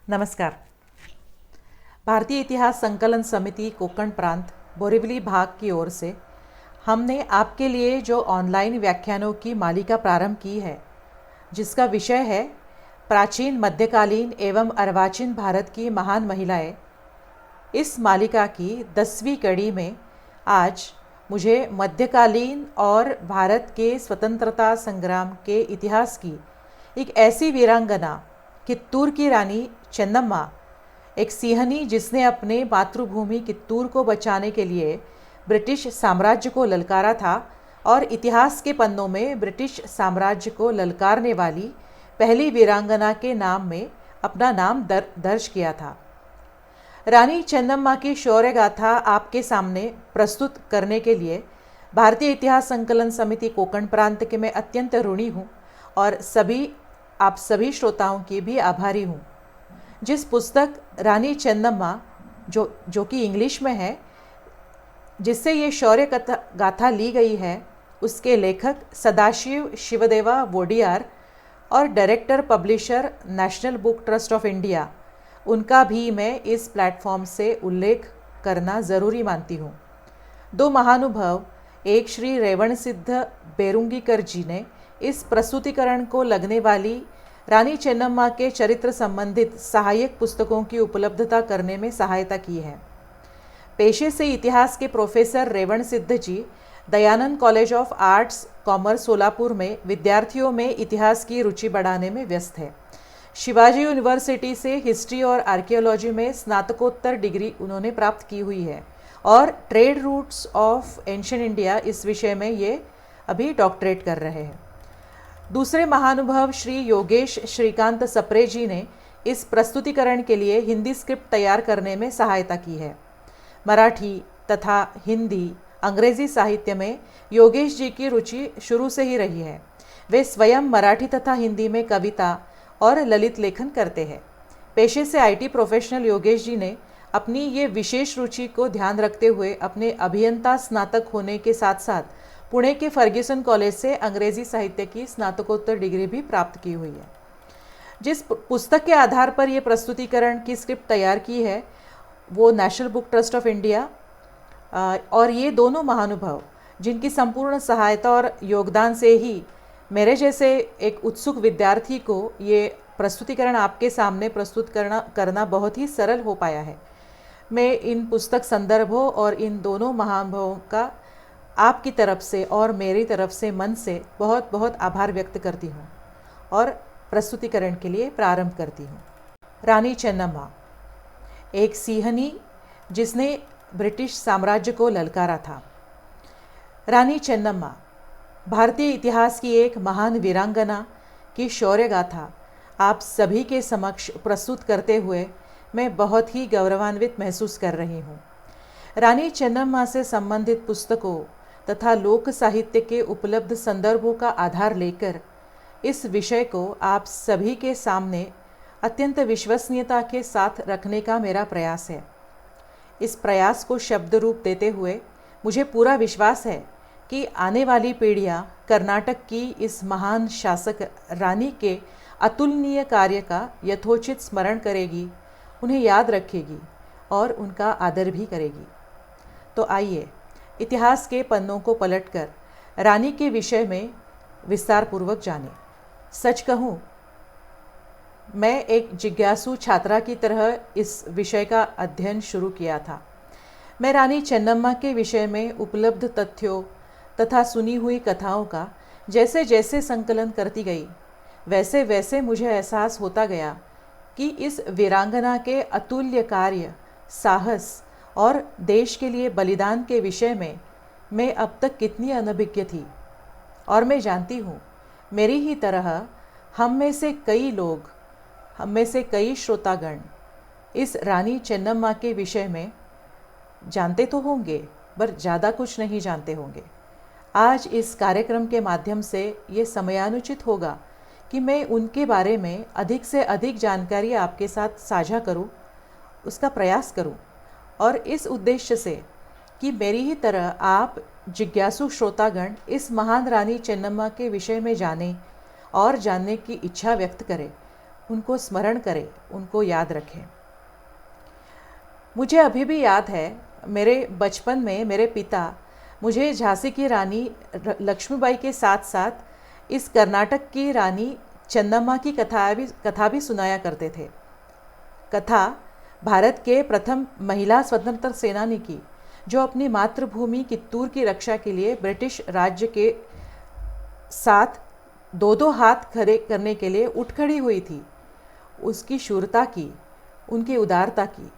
नमस्कार। भारतीय इतिहास संकलन समिति कोंकण प्रांत बोरीवली भाग की ओर से हमने आपके लिए जो ऑनलाइन व्याख्यानों की मालिका प्रारंभ की है, जिसका विषय है प्राचीन, मध्यकालीन एवं अर्वाचीन भारत की महान महिलाएं। इस मालिका की 10वीं कड़ी में आज मुझे मध्यकालीन और भारत के स्वतंत्रता संग्राम के इतिहास की एक ऐसी वीरांगना, कित्तूर की रानी चेन्नम्मा, एक सिंहनी जिसने अपने मातृभूमि कित्तूर को बचाने के लिए ब्रिटिश साम्राज्य को ललकारा था और इतिहास के पन्नों में ब्रिटिश साम्राज्य को ललकारने वाली पहली वीरांगना के नाम में अपना नाम दर्ज किया था। रानी चेन्नम्मा की शौर्य गाथा आपके सामने प्रस्तुत करने के लिए भारतीय इतिहास संकलन समिति कोंकण प्रांत के मैं अत्यंत ऋणी हूँ और आप सभी श्रोताओं की भी आभारी हूँ। जिस पुस्तक रानी चेन्नम्मा जो कि इंग्लिश में है, जिससे ये शौर्य गाथा ली गई है, उसके लेखक सदाशिव शिवदेवा वोडियार और director publisher national book trust of India, उनका भी मैं इस प्लेटफॉर्म से उल्लेख करना ज़रूरी मानती हूँ। दो महानुभाव, एक श्री रेवणसिद्ध बेरुंगीकर जी ने इस प्रस्तुतिकरण को लगने वाली रानी चेन्नम्मा के चरित्र संबंधित सहायक पुस्तकों की उपलब्धता करने में सहायता की है। पेशे से इतिहास के professor Revansiddha ji Dayanand college of arts commerce Solapur में विद्यार्थियों में इतिहास की रुचि बढ़ाने में व्यस्त है। शिवाजी यूनिवर्सिटी से हिस्ट्री और आर्कियोलॉजी में स्नातकोत्तर डिग्री उन्होंने प्राप्त की हुई है और trade routes of ancient India इस विषय में ये अभी डॉक्टरेट कर रहे हैं। दूसरे महानुभाव श्री योगेश श्रीकांत सप्रे जी ने इस प्रस्तुतिकरण के लिए हिंदी स्क्रिप्ट तैयार करने में सहायता की है। मराठी तथा हिंदी, अंग्रेजी साहित्य में योगेश जी की रुचि शुरू से ही रही है। वे स्वयं मराठी तथा हिंदी में कविता और ललित लेखन करते हैं। पेशे से आईटी प्रोफेशनल योगेश जी ने अपनी ये विशेष रुचि को ध्यान रखते हुए अपने अभियंता स्नातक होने के साथ साथ पुणे के फर्ग्यूसन कॉलेज से अंग्रेजी साहित्य की स्नातकोत्तर डिग्री भी प्राप्त की हुई है। जिस पुस्तक के आधार पर यह प्रस्तुतिकरण की स्क्रिप्ट तैयार की है, वो national book trust of India और ये दोनों महानुभाव, जिनकी संपूर्ण सहायता और योगदान से ही मेरे जैसे एक उत्सुक विद्यार्थी को ये प्रस्तुतिकरण आपके सामने प्रस्तुत करना बहुत ही सरल हो पाया है। मैं इन पुस्तक संदर्भों और इन दोनों महानुभावों का आपकी तरफ से और मेरी तरफ से मन से बहुत बहुत आभार व्यक्त करती हूँ और प्रस्तुतिकरण के लिए प्रारंभ करती हूँ। रानी चेन्नम्मा, एक सिंहनी जिसने ब्रिटिश साम्राज्य को ललकारा था। रानी चेन्नम्मा भारतीय इतिहास की एक महान वीरांगना की शौर्य गाथा आप सभी के समक्ष प्रस्तुत करते हुए मैं बहुत ही गौरवान्वित महसूस कर रही हूँ। रानी चेन्नम्मा से संबंधित पुस्तकों तथा लोक साहित्य के उपलब्ध संदर्भों का आधार लेकर इस विषय को आप सभी के सामने अत्यंत विश्वसनीयता के साथ रखने का मेरा प्रयास है। इस प्रयास को शब्द रूप देते हुए मुझे पूरा विश्वास है कि आने वाली पीढ़ियाँ कर्नाटक की इस महान शासक रानी के अतुलनीय कार्य का यथोचित स्मरण करेगी, उन्हें याद रखेगी और उनका आदर भी करेगी। तो आइए इतिहास के पन्नों को पलटकर रानी के विषय में विस्तार पूर्वक जानें। सच कहूँ, मैं एक जिज्ञासु छात्रा की तरह इस विषय का अध्ययन शुरू किया था। मैं रानी चेन्नम्मा के विषय में उपलब्ध तथ्यों तथा सुनी हुई कथाओं का जैसे जैसे संकलन करती गई, वैसे वैसे मुझे एहसास होता गया कि इस वीरांगना के अतुल्य कार्य, साहस और देश के लिए बलिदान के विषय में मैं अब तक कितनी अनभिज्ञ थी। और मैं जानती हूँ, मेरी ही तरह हम में से कई श्रोतागण इस रानी चेन्नम्मा के विषय में जानते तो होंगे, पर ज़्यादा कुछ नहीं जानते होंगे। आज इस कार्यक्रम के माध्यम से ये समयानुचित होगा कि मैं उनके बारे में अधिक से अधिक जानकारी आपके साथ साझा करूं, उसका प्रयास करूं, और इस उद्देश्य से कि मेरी ही तरह आप जिज्ञासु श्रोतागण इस महान रानी चेन्नम्मा के विषय में जानें और जानने की इच्छा व्यक्त करें, उनको स्मरण करें, उनको याद रखें। मुझे अभी भी याद है, मेरे बचपन में मेरे पिता मुझे झांसी की रानी लक्ष्मीबाई के साथ साथ इस कर्नाटक की रानी चन्नम्मा की कथा भी सुनाया करते थे। कथा भारत के प्रथम महिला स्वतंत्रता सेनानी की, जो अपनी मातृभूमि कित्तूर की रक्षा के लिए ब्रिटिश राज्य के साथ दो दो हाथ खड़े करने के लिए उठ खड़ी हुई थी। उसकी शूरता की, उनकी उदारता की,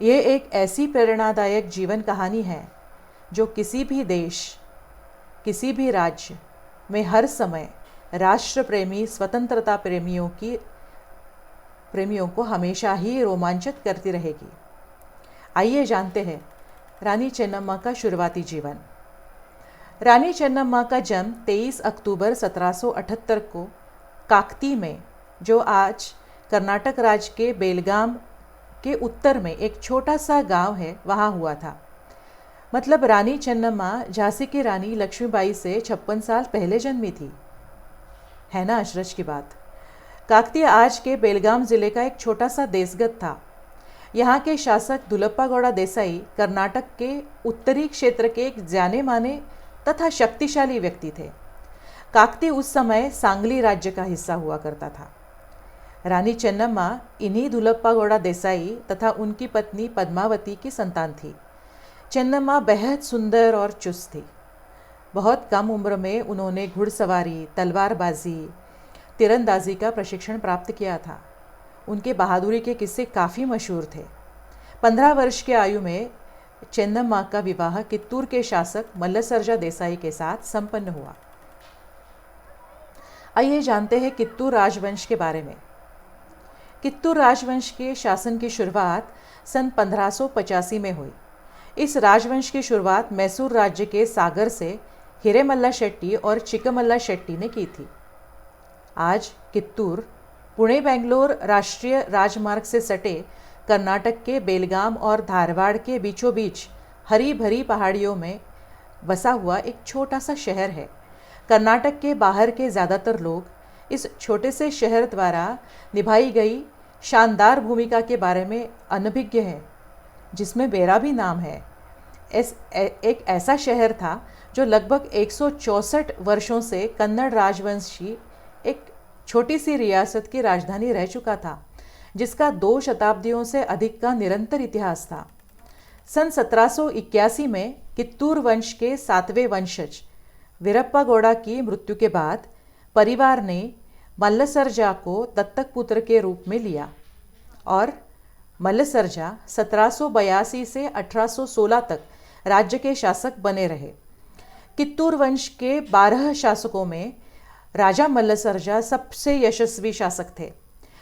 ये एक ऐसी प्रेरणादायक जीवन कहानी है जो किसी भी देश, किसी भी राज्य में हर समय राष्ट्र प्रेमी, स्वतंत्रता प्रेमियों को हमेशा ही रोमांचित करती रहेगी। आइए जानते हैं रानी चेन्नम्मा का शुरुआती जीवन। रानी चेन्नम्मा का जन्म 23 अक्टूबर 1778 को काकती में, जो आज कर्नाटक राज्य के बेलगाम के उत्तर में एक छोटा सा गांव है, वहाँ हुआ था। मतलब रानी चेन्नम्मा झांसी की रानी लक्ष्मीबाई से 56 साल पहले जन्मी थी। है ना अचरज की बात। काकती आज के बेलगाम जिले का एक छोटा सा देशगत था। यहाँ के शासक दुलप्पा गौड़ा देसाई कर्नाटक के उत्तरी क्षेत्र के एक जाने माने तथा शक्तिशाली व्यक्ति थे। काकती उस समय सांगली राज्य का हिस्सा हुआ करता था। रानी चेन्नम्मा इन्हीं दुलप्पा गौड़ा देसाई तथा उनकी पत्नी पद्मावती की संतान थी। चेन्नम्मा बेहद सुंदर और चुस्त थी। बहुत कम उम्र में उन्होंने घुड़सवारी, तलवारबाजी, तीरंदाजी का प्रशिक्षण प्राप्त किया था। उनके बहादुरी के किस्से काफ़ी मशहूर थे। 15 वर्ष की आयु में चेन्नम्मा का विवाह कित्तूर के शासक मल्लसर्जा देसाई के साथ संपन्न हुआ। आइए जानते हैं कित्तूर राजवंश के बारे में। कित्तूर राजवंश के शासन की शुरुआत सन 1585 में हुई। इस राजवंश की शुरुआत मैसूर राज्य के सागर से हिरेमल्ला शेट्टी और चिकमल्ला शेट्टी ने की थी। आज कित्तूर पुणे बेंगलोर राष्ट्रीय राजमार्ग से सटे कर्नाटक के बेलगाम और धारवाड़ के बीचों बीच हरी भरी पहाड़ियों में बसा हुआ एक छोटा सा शहर है। कर्नाटक के बाहर के ज़्यादातर लोग इस छोटे से शहर द्वारा निभाई गई शानदार भूमिका के बारे में अनभिज्ञ हैं, जिसमें मेरा भी नाम है। एक ऐसा शहर था जो लगभग 164 वर्षों से कन्नड़ राजवंश की एक छोटी सी रियासत की राजधानी रह चुका था, जिसका 2 शताब्दियों से अधिक का निरंतर इतिहास था। सन 1781 में कित्तूर वंश के 7वें वंशज वीरप्पा गौड़ा की मृत्यु के बाद परिवार ने मल्लसर्जा को दत्तक पुत्र के रूप में लिया और मल्लसर्जा 1782 से 1816 तक राज्य के शासक बने रहे। कित्तूर वंश के 12 शासकों में राजा मल्लसर्जा सबसे यशस्वी शासक थे।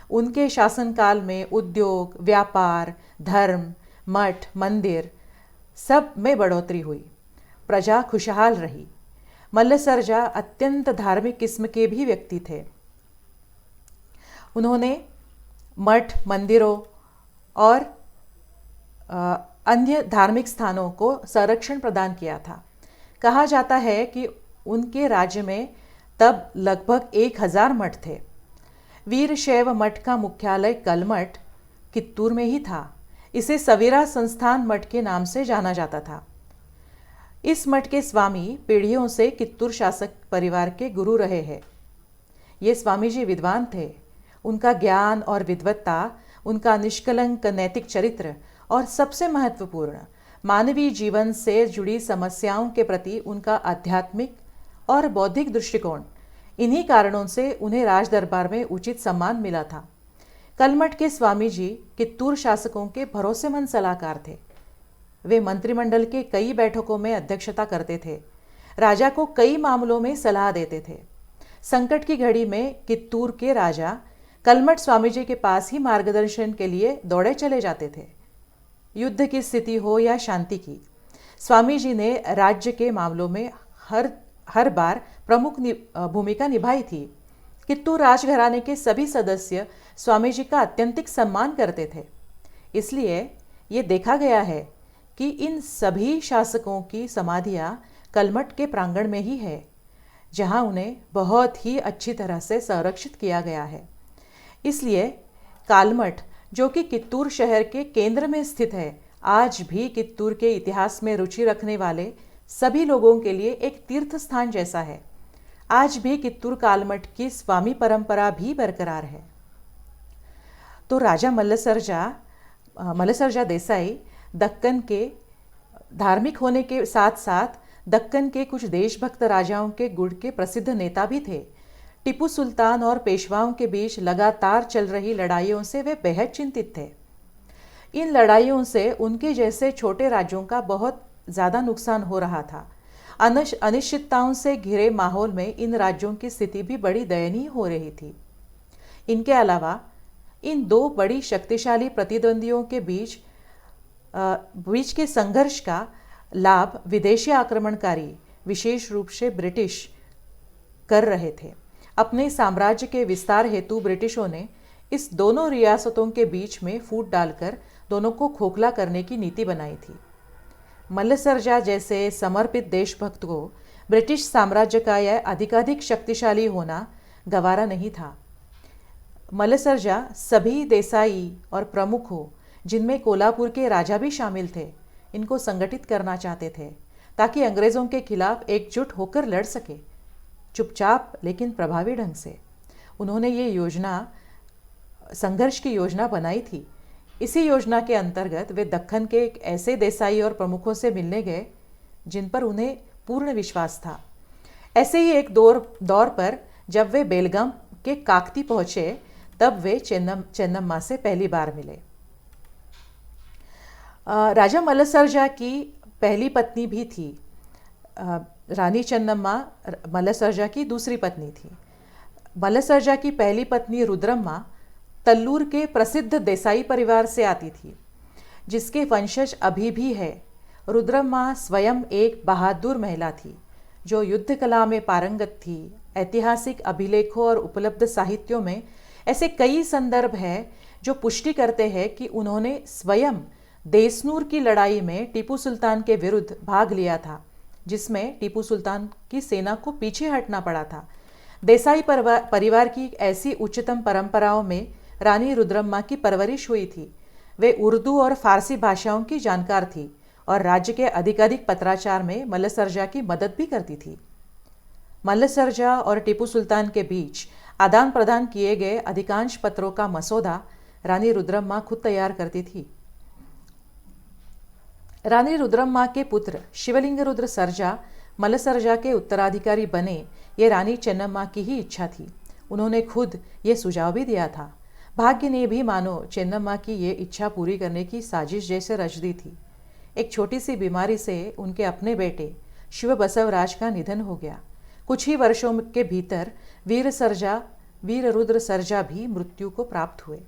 उनके शासनकाल में उद्योग, व्यापार, धर्म, मठ, मंदिर सब में बढ़ोतरी हुई। प्रजा खुशहाल रही। मल्लसर्जा अत्यंत धार्मिक किस्म के भी व्यक्ति थे। उन्होंने मठ, मंदिरों और अन्य धार्मिक स्थानों को संरक्षण प्रदान किया था। कहा जाता है कि उनके राज्य में तब लगभग 1000 मठ थे। वीरशैव मठ का मुख्यालय कलमठ कित्तूर में ही था। इसे सवेरा संस्थान मठ के नाम से जाना जाता था। इस मठ के स्वामी पीढ़ियों से कित्तूर शासक परिवार के गुरु रहे हैं। ये स्वामी जी विद्वान थे। उनका ज्ञान और विद्वत्ता, उनका निष्कलंक नैतिक चरित्र और सबसे महत्वपूर्ण मानवीय जीवन से जुड़ी समस्याओं के प्रति उनका आध्यात्मिक और बौद्धिक दृष्टिकोण, इन्हीं कारणों से उन्हें राज दरबार में उचित सम्मान मिला था। कलमठ के स्वामी जी कित्तूर शासकों के भरोसेमंद सलाहकार थे। वे मंत्रिमंडल के कई बैठकों में अध्यक्षता करते थे। राजा को कई मामलों में सलाह देते थे। संकट की घड़ी में कित्तूर के राजा कलमठ स्वामी जी के पास ही मार्गदर्शन के लिए दौड़े चले जाते थे। युद्ध की स्थिति हो या शांति की, स्वामी जी ने राज्य के मामलों में हर बार प्रमुख भूमिका निभाई थी। कित्तूर राजघराने के सभी सदस्य स्वामी जी का अत्यंतिक सम्मान करते थे। इसलिए ये देखा गया है कि इन सभी शासकों की समाधियां कलमठ के प्रांगण में ही है, जहां उन्हें बहुत ही अच्छी तरह से संरक्षित किया गया है। इसलिए कालमठ, जो कि कित्तूर शहर के केंद्र में स्थित है, आज भी कित्तूर के इतिहास में रुचि रखने वाले सभी लोगों के लिए एक तीर्थ स्थान जैसा है। आज भी कित्तूर कालमठ की स्वामी परंपरा भी बरकरार है। तो राजा मल्लसर्जा देसाई दक्कन के धार्मिक होने के साथ साथ दक्कन के कुछ देशभक्त राजाओं के गुट के प्रसिद्ध नेता भी थे। टीपू सुल्तान और पेशवाओं के बीच लगातार चल रही लड़ाइयों से वे बेहद चिंतित थे। इन लड़ाइयों से उनके जैसे छोटे राज्यों का बहुत ज़्यादा नुकसान हो रहा था। अनिश्चितताओं से घिरे माहौल में इन राज्यों की स्थिति भी बड़ी दयनीय हो रही थी। इनके अलावा इन दो बड़ी शक्तिशाली प्रतिद्वंदियों के बीच के संघर्ष का लाभ विदेशी आक्रमणकारी, विशेष रूप से ब्रिटिश, कर रहे थे। अपने साम्राज्य के विस्तार हेतु ब्रिटिशों ने इस दोनों रियासतों के बीच में फूट डालकर दोनों को खोखला करने की नीति बनाई थी। मल्लसर्जा जैसे समर्पित देशभक्त को ब्रिटिश साम्राज्य का यह अधिकाधिक शक्तिशाली होना गवारा नहीं था। मल्लसर्जा सभी देसाई और प्रमुखों, जिनमें कोल्हापुर के राजा भी शामिल थे, इनको संगठित करना चाहते थे ताकि अंग्रेज़ों के खिलाफ एकजुट होकर लड़ सके, चुपचाप लेकिन प्रभावी ढंग से। उन्होंने ये संघर्ष की योजना बनाई थी। इसी योजना के अंतर्गत वे दक्कन के एक ऐसे देसाई और प्रमुखों से मिलने गए जिन पर उन्हें पूर्ण विश्वास था। ऐसे ही एक दौर पर जब वे बेलगाम के काकती पहुंचे, तब वे चेन्नम्मा से पहली बार मिले। राजा मल्लसर्जा की पहली पत्नी भी थी। रानी चेन्नम्मा मल्लसर्जा की दूसरी पत्नी थी। मल्लसर्जा की पहली पत्नी रुद्रम्मा तल्लूर के प्रसिद्ध देसाई परिवार से आती थी, जिसके वंशज अभी भी है। रुद्रम्मा स्वयं एक बहादुर महिला थी जो युद्ध कला में पारंगत थी। ऐतिहासिक अभिलेखों और उपलब्ध साहित्यों में ऐसे कई संदर्भ हैं जो पुष्टि करते हैं कि उन्होंने स्वयं देसनूर की लड़ाई में टीपू सुल्तान के विरुद्ध भाग लिया था, जिसमें टीपू सुल्तान की सेना को पीछे हटना पड़ा था। देसाई परिवार की ऐसी उच्चतम परंपराओं में रानी रुद्रम्मा की परवरिश हुई थी। वे उर्दू और फारसी भाषाओं की जानकार थी और राज्य के अधिकाधिक पत्राचार में मल्लसर्जा की मदद भी करती थी। मल्लसर्जा और टीपू सुल्तान के बीच आदान प्रदान किए गए अधिकांश पत्रों का मसौदा रानी रुद्रम्मा खुद तैयार करती थी। रानी रुद्रम्मा के पुत्र शिवलिंग रुद्र सर्जा मल्लसर्जा के उत्तराधिकारी बने, ये रानी चेन्नम्मा की ही इच्छा थी। उन्होंने खुद ये सुझाव भी दिया था। भाग्य ने भी मानो चेन्नम्मा की ये इच्छा पूरी करने की साजिश जैसे रच दी थी। एक छोटी सी बीमारी से उनके अपने बेटे शिव बसवराज का निधन हो गया। कुछ ही वर्षों के भीतर वीर रुद्र सर्जा भी मृत्यु को प्राप्त हुए।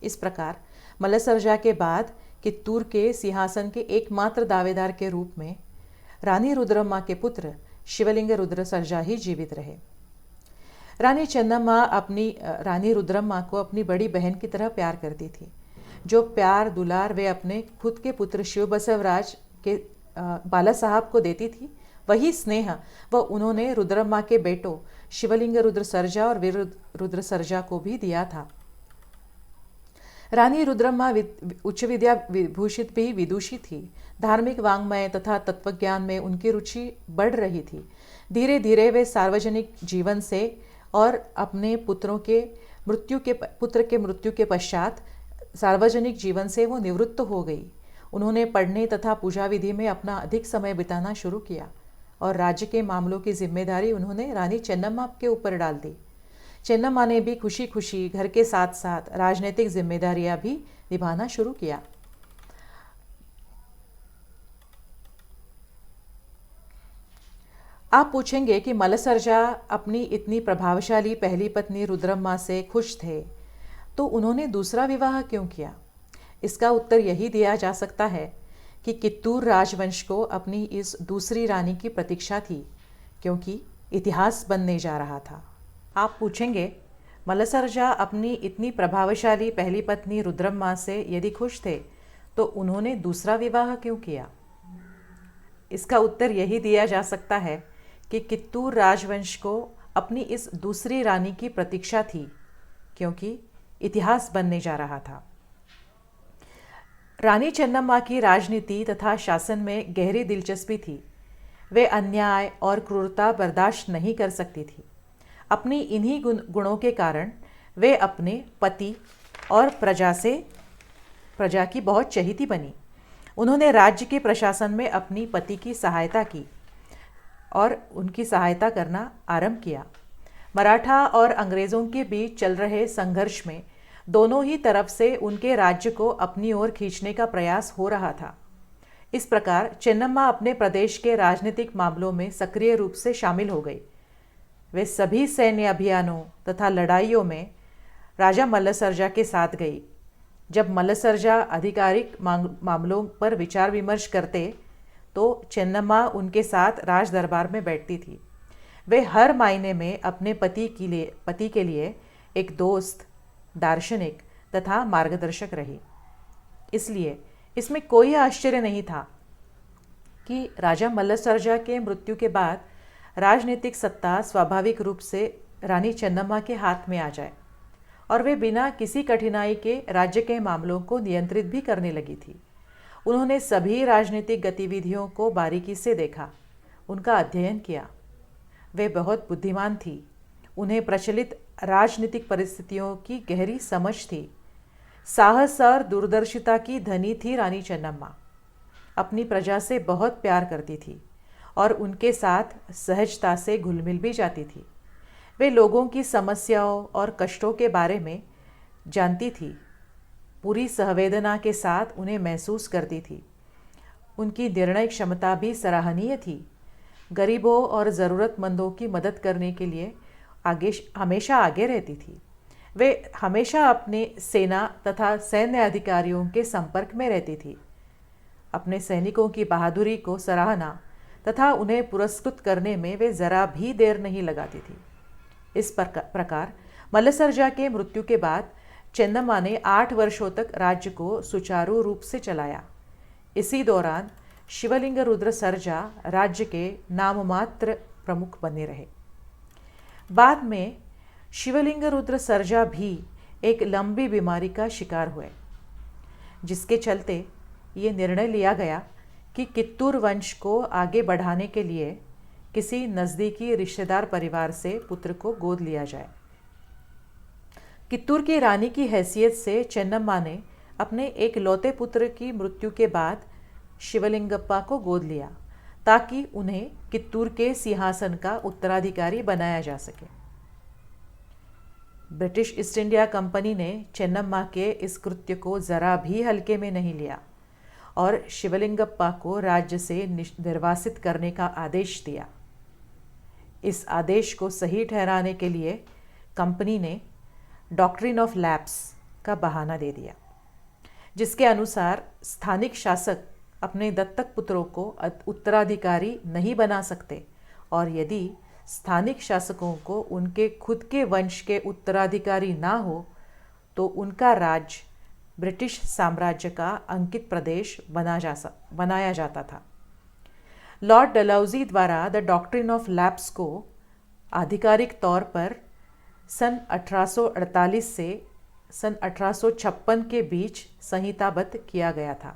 इस प्रकार मल्लसर्जा के बाद कित्तूर के सिंहासन के एकमात्र दावेदार के रूप में रानी रुद्रम्मा के पुत्र शिवलिंग रुद्र सर्जा ही जीवित रहे। रानी चेन्नम्मा रानी रुद्रम्मा को अपनी बड़ी बहन की तरह प्यार करती थी। जो प्यार दुलार वे अपने खुद के पुत्र शिव बसवराज के बाला साहब को देती थी, वही स्नेह वह उन्होंने रुद्रम्मा के बेटों शिवलिंग रुद्र सर्जा और वीर रुद्र सर्जा को भी दिया था। रानी रुद्रम्मा उच्च विद्या विभूषित भी विदुषी थी। धार्मिक वाङ्मय तथा तत्वज्ञान में उनकी रुचि बढ़ रही थी। धीरे धीरे वे सार्वजनिक जीवन से और अपने पुत्र के मृत्यु के पश्चात सार्वजनिक जीवन से वो निवृत्त हो गई। उन्होंने पढ़ने तथा पूजा विधि में अपना अधिक समय बिताना शुरू किया और राज्य के मामलों की जिम्मेदारी उन्होंने रानी चेन्नम्मा के ऊपर डाल दी। चेन्नम्मा ने भी खुशी खुशी घर के साथ साथ राजनीतिक जिम्मेदारियां भी निभाना शुरू किया। आप पूछेंगे कि मल्लसर्जा अपनी इतनी प्रभावशाली पहली पत्नी रुद्रम्मा से खुश थे, तो उन्होंने दूसरा विवाह क्यों किया? इसका उत्तर यही दिया जा सकता है कि कित्तूर राजवंश को अपनी इस दूसरी रानी की प्रतीक्षा थी, क्योंकि इतिहास बनने जा रहा था। आप पूछेंगे, मल्लसर्जा अपनी इतनी प्रभावशाली पहली पत्नी रुद्रम्मा से यदि खुश थे, तो उन्होंने दूसरा विवाह क्यों किया? इसका उत्तर यही दिया जा सकता है कि कित्तूर राजवंश को अपनी इस दूसरी रानी की प्रतीक्षा थी, क्योंकि इतिहास बनने जा रहा था। रानी चेन्नम्मा की राजनीति तथा शासन में गहरी दिलचस्पी थी। वे अन्याय और क्रूरता बर्दाश्त नहीं कर सकती थी। अपनी इन्हीं गुणों के कारण वे अपने पति और प्रजा की बहुत चहेती बनी। उन्होंने राज्य के प्रशासन में अपनी पति की सहायता की और उनकी सहायता करना आरंभ किया। मराठा और अंग्रेज़ों के बीच चल रहे संघर्ष में दोनों ही तरफ से उनके राज्य को अपनी ओर खींचने का प्रयास हो रहा था। इस प्रकार चेन्नम्मा अपने प्रदेश के राजनीतिक मामलों में सक्रिय रूप से शामिल हो गई। वे सभी सैन्य अभियानों तथा लड़ाइयों में राजा मल्लसर्जा के साथ गई। जब मल्लसर्जा आधिकारिक मामलों पर विचार विमर्श करते तो चेन्नम्मा उनके साथ राज दरबार में बैठती थी। वे हर मायने में अपने पति के लिए एक दोस्त, दार्शनिक तथा मार्गदर्शक रही। इसलिए इसमें कोई आश्चर्य नहीं था कि राजा मल्लसर्जा के मृत्यु के बाद राजनीतिक सत्ता स्वाभाविक रूप से रानी चेन्नम्मा के हाथ में आ जाए और वे बिना किसी कठिनाई के राज्य के मामलों को नियंत्रित भी करने लगी थी। उन्होंने सभी राजनीतिक गतिविधियों को बारीकी से देखा, उनका अध्ययन किया। वे बहुत बुद्धिमान थी। उन्हें प्रचलित राजनीतिक परिस्थितियों की गहरी समझ थी। साहस और दूरदर्शिता की धनी थी रानी चेन्नम्मा। अपनी प्रजा से बहुत प्यार करती थी और उनके साथ सहजता से घुल मिल भी जाती थी। वे लोगों की समस्याओं और कष्टों के बारे में जानती थी, पूरी संवेदना के साथ उन्हें महसूस करती थी। उनकी निर्णय क्षमता भी सराहनीय थी। गरीबों और ज़रूरतमंदों की मदद करने के लिए हमेशा आगे रहती थी। वे हमेशा अपने सेना तथा सैन्य अधिकारियों के संपर्क में रहती थी। अपने सैनिकों की बहादुरी को सराहना तथा उन्हें पुरस्कृत करने में वे ज़रा भी देर नहीं लगाती थी। इस प्रकार मल्लसर्जा के मृत्यु के बाद चेन्नम्मा ने 8 वर्षों तक राज्य को सुचारू रूप से चलाया। इसी दौरान शिवलिंग रुद्र सर्जा राज्य के नाममात्र प्रमुख बने रहे। बाद में शिवलिंग रुद्र सर्जा भी एक लंबी बीमारी का शिकार हुए, जिसके चलते ये निर्णय लिया गया कि कित्तूर वंश को आगे बढ़ाने के लिए किसी नज़दीकी रिश्तेदार परिवार से पुत्र को गोद लिया जाए। कित्तूर की रानी की हैसियत से चेन्नम्मा ने अपने एक लौते पुत्र की मृत्यु के बाद शिवलिंगप्पा को गोद लिया ताकि उन्हें कित्तूर के सिंहासन का उत्तराधिकारी बनाया जा सके। ब्रिटिश ईस्ट इंडिया कंपनी ने चेन्नम्मा के इस कृत्य को ज़रा भी हल्के में नहीं लिया और शिवलिंगप्पा को राज्य से निर्वासित करने का आदेश दिया। इस आदेश को सही ठहराने के लिए कंपनी ने डॉक्ट्रिन ऑफ लैप्स का बहाना दे दिया, जिसके अनुसार स्थानिक शासक अपने दत्तक पुत्रों को उत्तराधिकारी नहीं बना सकते और यदि स्थानिक शासकों को उनके खुद के वंश के उत्तराधिकारी ना हो तो उनका राज्य ब्रिटिश साम्राज्य का अंकित प्रदेश बनाया जाता था। लॉर्ड डलहौजी द्वारा द डॉक्ट्रिन ऑफ लैप्स को आधिकारिक तौर पर सन 1848 से सन 1856 के बीच संहिताबद्ध किया गया था।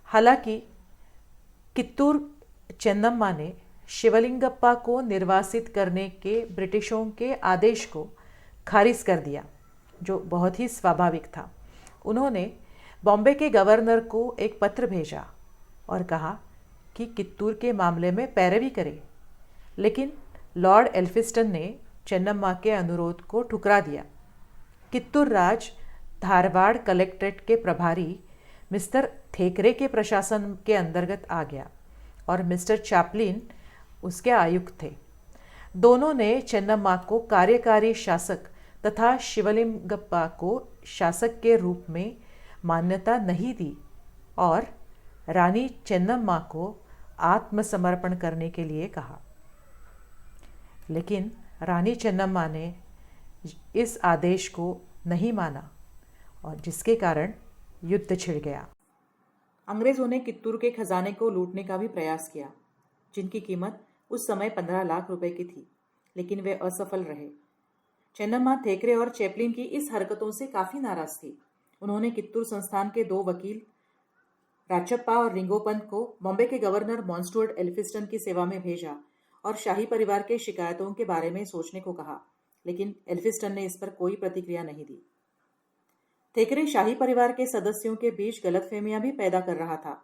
हालांकि कित्तूर चेन्नम्मा ने शिवलिंगप्पा को निर्वासित करने के ब्रिटिशों के आदेश को खारिज कर दिया, जो बहुत ही स्वाभाविक था। उन्होंने बॉम्बे के गवर्नर को एक पत्र भेजा और कहा कि कित्तूर के मामले में पैरवी करे, लेकिन लॉर्ड एल्फिस्टन ने चेन्नम्मा के अनुरोध को ठुकरा दिया। कित्तूर राज धारवाड़ कलेक्ट्रेट के प्रभारी मिस्टर थेकरे के प्रशासन के अंतर्गत आ गया और मिस्टर चैपलिन उसके आयुक्त थे। दोनों ने चेन्नम्मा को कार्यकारी शासक तथा शिवलिंगप्पा को शासक के रूप में मान्यता नहीं दी और रानी चेन्नम्मा को आत्मसमर्पण करने के लिए कहा। लेकिन रानी चेन्नम्मा ने इस आदेश को नहीं माना और जिसके कारण युद्ध छिड़ गया। अंग्रेज़ों ने कित्तूर के खजाने को लूटने का भी प्रयास किया, जिनकी कीमत उस समय 15 लाख रुपए की थी, लेकिन वे असफल रहे। चेन्नम्मा थेकरे और चैपलिन की इस हरकतों से काफी नाराज थी। उन्होंने कित्तूर संस्थान के 2 वकील राचप्पा और रिंगोपंत को बॉम्बे के गवर्नर मॉन्स्टुअर्ट एल्फिस्टन की सेवा में भेजा और शाही परिवार के शिकायतों के बारे में सोचने को कहा, लेकिन एल्फिस्टन ने इस पर कोई प्रतिक्रिया नहीं दी। थेकरे शाही परिवार के सदस्यों के बीच गलतफहमियां भी पैदा कर रहा था।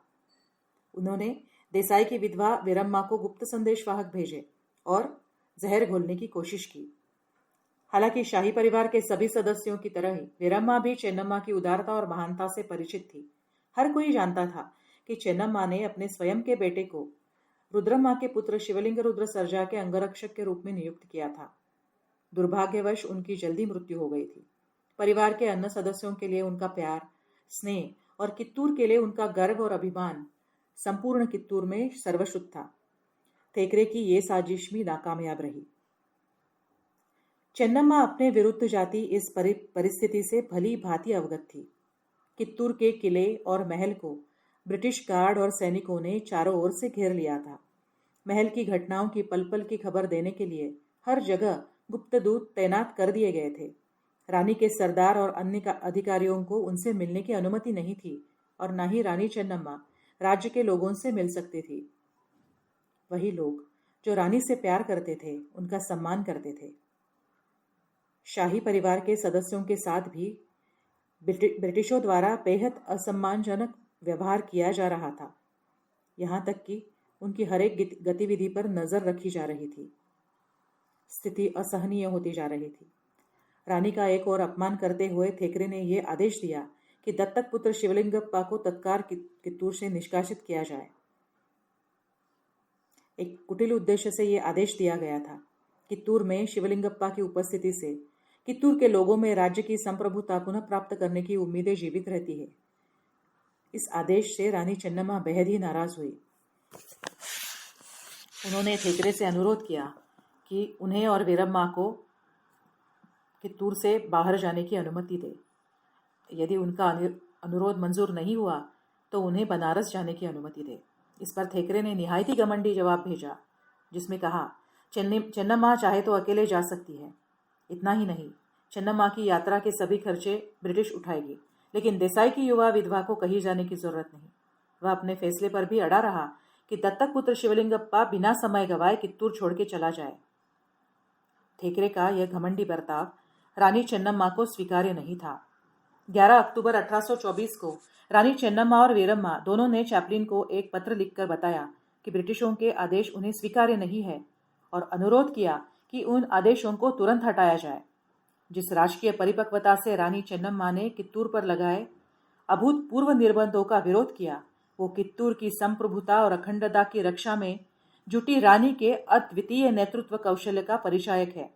उन्होंने देसाई की विधवा वीरम्मा को गुप्त संदेशवाहक भेजे और जहर घोलने की कोशिश की। हालांकि शाही परिवार के सभी सदस्यों की तरह ही वीरम्मा भी चेन्नम्मा की उदारता और महानता से परिचित थी। हर कोई जानता था कि चेन्नम्मा ने अपने स्वयं के बेटे को रुद्रम्मा के पुत्र शिवलिंग रुद्र सर्जा के अंगरक्षक के रूप में नियुक्त किया था। दुर्भाग्यवश उनकी जल्दी मृत्यु हो गई थी। परिवार के अन्य सदस्यों के लिए उनका प्यार, स्नेह और कित्तूर के लिए उनका गर्व और अभिमान संपूर्ण कित्तूर में सर्वश्रुत था। थेकरे की ये साजिश भी नाकामयाब रही। चेन्नम्मा अपने विरुद्ध जाति इस परिस्थिति से भली भांति अवगत थी। कित्तूर के किले और महल को ब्रिटिश गार्ड और सैनिकों ने चारों ओर से घेर लिया था। महल की घटनाओं की पल पल की खबर देने के लिए हर जगह गुप्तदूत तैनात कर दिए गए थे। रानी के सरदार और अन्य अधिकारियों को उनसे मिलने की अनुमति नहीं थी और न ही रानी चेन्नम्मा राज्य के लोगों से मिल सकती थी। वही लोग जो रानी से प्यार करते थे, उनका सम्मान करते थे। शाही परिवार के सदस्यों के साथ भी ब्रिटिशों द्वारा बेहद असम्मानजनक व्यवहार किया जा रहा था। यहाँ तक कि उनकी हर एक गतिविधि पर नजर रखी जा रही थी। स्थिति असहनीय होती जा रही थी। रानी का एक और अपमान करते हुए थेकरे ने यह आदेश दिया कि दत्तक पुत्र शिवलिंगप्पा को तत्काल कित्तूर से निष्कासित किया जाए। एक कुटिल उद्देश्य से यह आदेश दिया गया था। कित्तूर में शिवलिंगप्पा की उपस्थिति से कित्तूर के लोगों में राज्य की संप्रभुता पुनः प्राप्त करने की उम्मीदें जीवित रहती है। इस आदेश से रानी चेन्नम्मा बेहद ही नाराज हुई। उन्होंने थेकरे से अनुरोध किया कि उन्हें और वीरम्मा को कित्तूर से बाहर जाने की अनुमति दे। यदि उनका अनुरोध मंजूर नहीं हुआ तो उन्हें बनारस जाने की अनुमति दे। इस पर थेकरे ने निहायती घमंडी जवाब भेजा, जिसमें कहा, चेन्नम्मा चाहे तो अकेले जा सकती है। इतना ही नहीं, चेन्नम्मा की यात्रा के सभी खर्चे ब्रिटिश उठाएगी, लेकिन देसाई की युवा विधवा को कहीं जाने की जरूरत नहीं। वह अपने फैसले पर भी अड़ा रहा कि दत्तक पुत्र शिवलिंगप्पा बिना समय गवाए कित्तूर छोड़ के चला जाए। थेकरे का यह घमंडी बर्ताव रानी चेन्नम्मा को स्वीकार्य नहीं था। 11 अक्टूबर 1824 को रानी चेन्नम्मा और वीरम्मा दोनों ने चैपलिन को एक पत्र लिखकर बताया कि ब्रिटिशों के आदेश उन्हें स्वीकार्य नहीं है और अनुरोध किया कि उन आदेशों को तुरंत हटाया जाए। जिस राजकीय परिपक्वता से रानी चेन्नम्मा ने कित्तूर पर लगाए अभूतपूर्व निर्बंधों का विरोध किया, वो कित्तूर की संप्रभुता और अखंडता की रक्षा में जुटी रानी के अद्वितीय नेतृत्व कौशल्य का परिचायक है।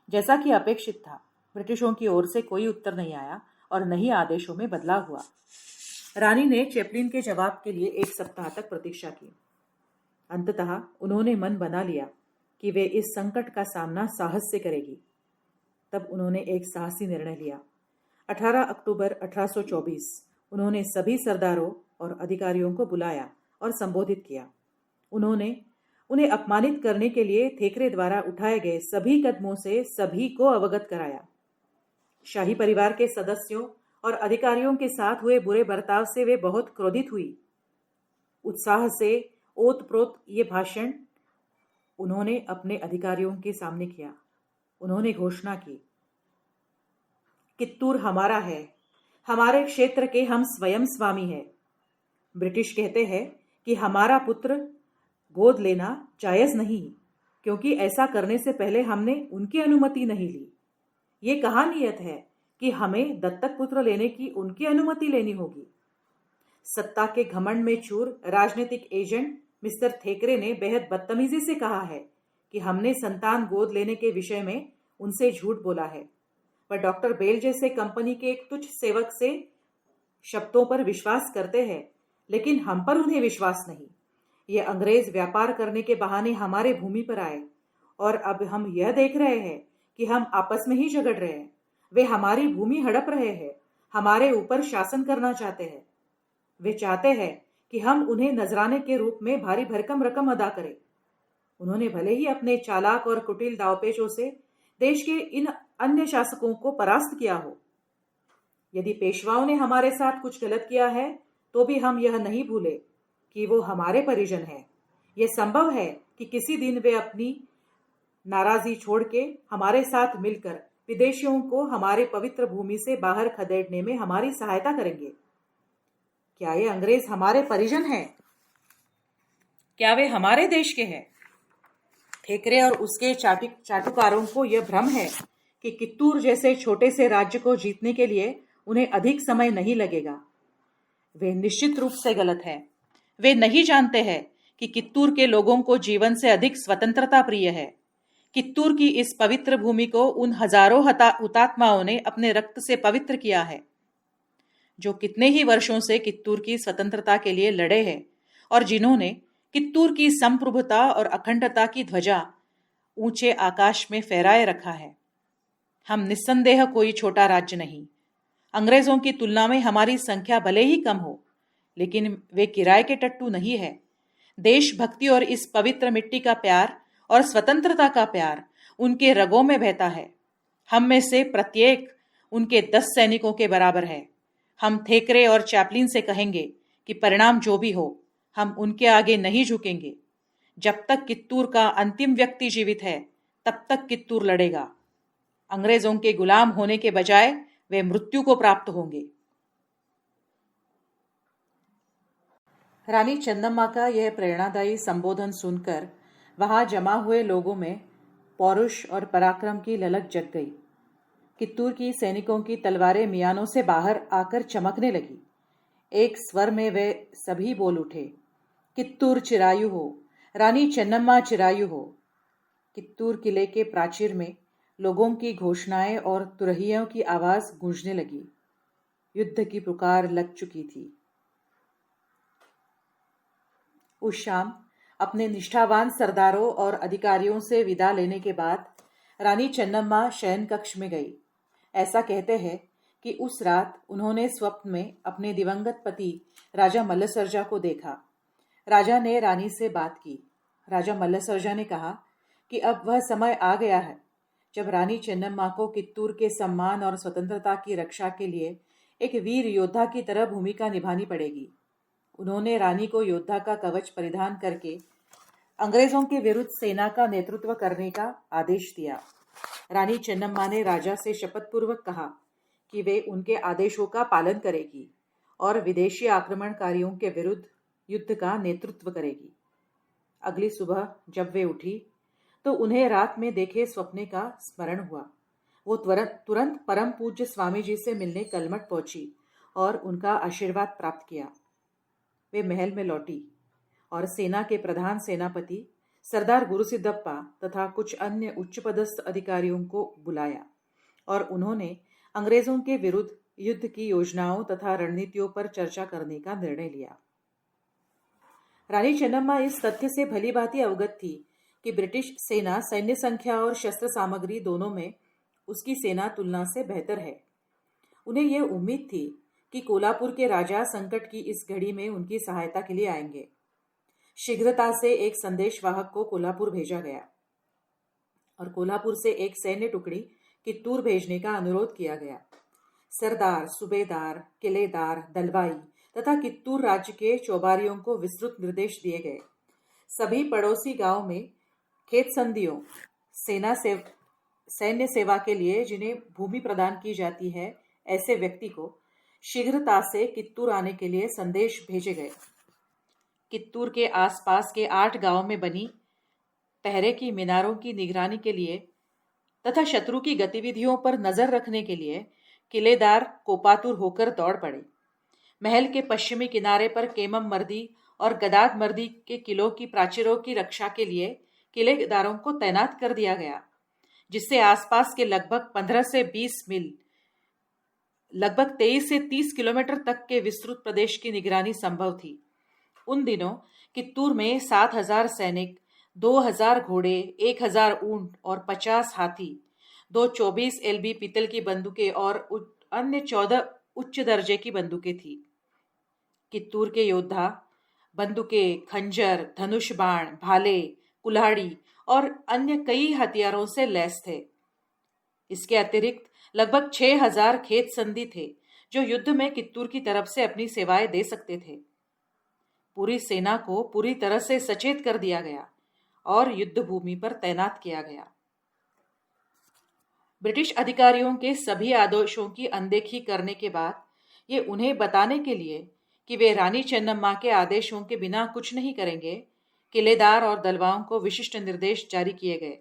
जैसा कि अपेक्षित था, ब्रिटिशों की ओर से कोई उत्तर नहीं आया और न ही आदेशों में बदलाव हुआ। रानी ने चैपलिन के जवाब के लिए 1 सप्ताह तक प्रतीक्षा की। अंततः उन्होंने मन बना लिया कि वे इस संकट का सामना साहस से करेगी। तब उन्होंने एक साहसी निर्णय लिया। 18 अक्टूबर 1824 उन्होंने सभी सरदारों और अधिकारियों को बुलाया और संबोधित किया। उन्होंने उन्हें अपमानित करने के लिए थेकरे द्वारा उठाए गए सभी कदमों से सभी को अवगत कराया। शाही परिवार के सदस्यों और अधिकारियों के साथ हुए बुरे बर्ताव से वे बहुत क्रोधित हुई। उत्साह से ओत-प्रोत ये भाषण उन्होंने अपने अधिकारियों के सामने किया। उन्होंने घोषणा की, कित्तूर हमारा है, हमारे क्षेत्र के हम स्वयं स्वामी हैं। ब्रिटिश कहते हैं कि हमारा पुत्र गोद लेना जायज नहीं, क्योंकि ऐसा करने से पहले हमने उनकी अनुमति नहीं ली। ये कहाँ नियत है कि हमें दत्तक पुत्र लेने की उनकी अनुमति लेनी होगी। सत्ता के घमंड में चूर राजनीतिक एजेंट मिस्टर थेकरे ने बेहद बदतमीजी से कहा है कि हमने संतान गोद लेने के विषय में उनसे झूठ बोला है। पर डॉक्टर बेल जैसे कंपनी के एक तुच्छ सेवक से शब्दों पर विश्वास करते हैं, लेकिन हम पर उन्हें विश्वास नहीं। ये अंग्रेज व्यापार करने के बहाने हमारे भूमि पर आए और अब हम यह देख रहे हैं कि हम आपस में ही झगड़ रहे हैं। वे हमारी भूमि हड़प रहे हैं, हमारे ऊपर शासन करना चाहते हैं। वे चाहते हैं कि हम उन्हें नजराने के रूप में भारी भरकम रकम अदा करें। उन्होंने भले ही अपने चालाक और कुटिल दावपेचों से देश के इन अन्य शासकों को परास्त किया हो। यदि पेशवाओं ने हमारे साथ कुछ गलत किया है तो भी हम यह नहीं भूले कि वो हमारे परिजन हैं। यह संभव है कि किसी दिन वे अपनी नाराजगी छोड़ के हमारे साथ मिलकर विदेशियों को हमारे पवित्र भूमि से बाहर खदेड़ने में हमारी सहायता करेंगे। क्या ये अंग्रेज हमारे परिजन हैं? क्या वे हमारे देश के हैं? ठेकरे और उसके चाटुकारों को यह भ्रम है कि कित्तूर जैसे छोटे से राज्य को जीतने के लिए उन्हें अधिक समय नहीं लगेगा। वे निश्चित रूप से गलत हैं। वे नहीं जानते हैं कि कित्तूर के लोगों को जीवन से अधिक स्वतंत्रता प्रिय है। कित्तूर की इस पवित्र भूमि को उन हजारों हुतात्माओं ने अपने रक्त से पवित्र किया है, जो कितने ही वर्षों से कित्तूर की स्वतंत्रता के लिए लड़े हैं और जिन्होंने कित्तूर की संप्रभुता और अखंडता की ध्वजा ऊंचे आकाश में फहराए रखा है। हम निस्संदेह कोई छोटा राज्य नहीं। अंग्रेजों की तुलना में हमारी संख्या भले ही कम हो, लेकिन वे किराए के टट्टू नहीं है। देशभक्ति और इस पवित्र मिट्टी का प्यार और स्वतंत्रता का प्यार उनके रगों में बहता है। हम में से प्रत्येक उनके 10 सैनिकों के बराबर है। हम थेकरे और चैपलिन से कहेंगे कि परिणाम जो भी हो, हम उनके आगे नहीं झुकेंगे। जब तक कित्तूर का अंतिम व्यक्ति जीवित है, तब तक कित्तूर लड़ेगा। अंग्रेजों के गुलाम होने के बजाय वे मृत्यु को प्राप्त होंगे। रानी चन्नम्मा का यह प्रेरणादायी संबोधन सुनकर वहां जमा हुए लोगों में पौरुष और पराक्रम की ललक जग गई। कित्तूर की सैनिकों की तलवारें मियानों से बाहर आकर चमकने लगी। एक स्वर में वे सभी बोल उठे, कित्तूर चिरायु हो, रानी चन्नम्मा चिरायु हो। कित्तूर किले के प्राचीर में लोगों की घोषणाएं और तुरहियों की आवाज गूंजने लगी। युद्ध की पुकार लग चुकी थी। उस शाम अपने निष्ठावान सरदारों और अधिकारियों से विदा लेने के बाद रानी चन्नम्मा शयन कक्ष में गई। ऐसा कहते हैं कि उस रात उन्होंने स्वप्न में अपने दिवंगत पति राजा मल्लसर्जा को देखा। राजा ने रानी से बात की। राजा मल्लसर्जा ने कहा कि अब वह समय आ गया है जब रानी चन्नम्मा को कित्तूर के सम्मान और स्वतंत्रता की रक्षा के लिए एक वीर योद्धा की तरह भूमिका निभानी पड़ेगी। उन्होंने रानी को योद्धा का कवच परिधान करके अंग्रेजों के विरुद्ध सेना का नेतृत्व करने का आदेश दिया। रानी चन्नम्मा ने राजा से शपथपूर्वक कहा कि वे उनके आदेशों का पालन करेगी और विदेशी आक्रमणकारियों के विरुद्ध युद्ध का नेतृत्व करेगी। अगली सुबह जब वे उठी तो उन्हें रात में देखे स्वप्ने का स्मरण हुआ। वो तुरंत परम पूज्य स्वामी जी से मिलने कलमठ पहुंची और उनका आशीर्वाद प्राप्त किया। वे महल में लौटी और सेना के प्रधान सेनापति सरदार गुरुसिद्धप्पा तथा कुछ अन्य उच्च पदस्थ अधिकारियों को बुलाया और उन्होंने अंग्रेजों के विरुद्ध युद्ध की योजनाओं तथा रणनीतियों पर चर्चा करने का निर्णय लिया। रानी चन्नम्मा इस तथ्य से भली भांति अवगत थी कि ब्रिटिश सेना सैन्य संख्या और शस्त्र सामग्री दोनों में उसकी सेना तुलना से बेहतर है। उन्हें यह उम्मीद थी कि कोल्हापुर के राजा संकट की इस घड़ी में उनकी सहायता के लिए आएंगे। शीघ्रता से एक संदेशवाहक को कोल्हापुर भेजा गया और कोल्हापुर से एक सैन्य टुकड़ी कित्तूर भेजने का अनुरोध किया गया। सरदार, सूबेदार, किलेदार, दलवाई तथा कित्तूर राज्य के चौबारियों को विस्तृत निर्देश दिए गए। सभी पड़ोसी गांव में खेत संधियों, सैन्य सेवा के लिए जिन्हें भूमि प्रदान की जाती है, ऐसे व्यक्ति को शीघ्रता से कित्तूर आने के लिए संदेश भेजे गए। कित्तूर के आसपास के 8 गांव में बनी पहरे की मीनारों की निगरानी के लिए तथा शत्रु की गतिविधियों पर नजर रखने के लिए किलेदार कोपातुर होकर दौड़ पड़े। महल के पश्चिमी किनारे पर केमम मर्दी और गदाद मर्दी के किलों की प्राचीरों की रक्षा के लिए किलेदारों को तैनात कर दिया गया, जिससे आसपास के लगभग 15 से 20 मील, लगभग 23 से 30 किलोमीटर तक के विस्तृत प्रदेश की निगरानी संभव थी। उन दिनों कित्तूर में 7,000 सैनिक, 2,000 घोड़े, 1,000 ऊंट और 50 हाथी, 2 24 LB पीतल की बंदूकें और अन्य 14 उच्च दर्जे की बंदूकें थी। कित्तूर के योद्धा बंदूकें, खंजर, धनुष बाण, भाले, कुल्हाड़ी और अन्य कई हथियारों से लैस थे। इसके अतिरिक्त लगभग 6,000 खेत संधि थे जो युद्ध में कित्तूर की तरफ से अपनी सेवाएं दे सकते थे। पूरी सेना को पूरी तरह से सचेत कर दिया गया और युद्ध भूमि पर तैनात किया गया। ब्रिटिश अधिकारियों के सभी आदेशों की अनदेखी करने के बाद ये उन्हें बताने के लिए कि वे रानी चेन्नम्मा के आदेशों के बिना कुछ नहीं करेंगे, किलेदार और दलवाओं को विशिष्ट निर्देश जारी किए गए।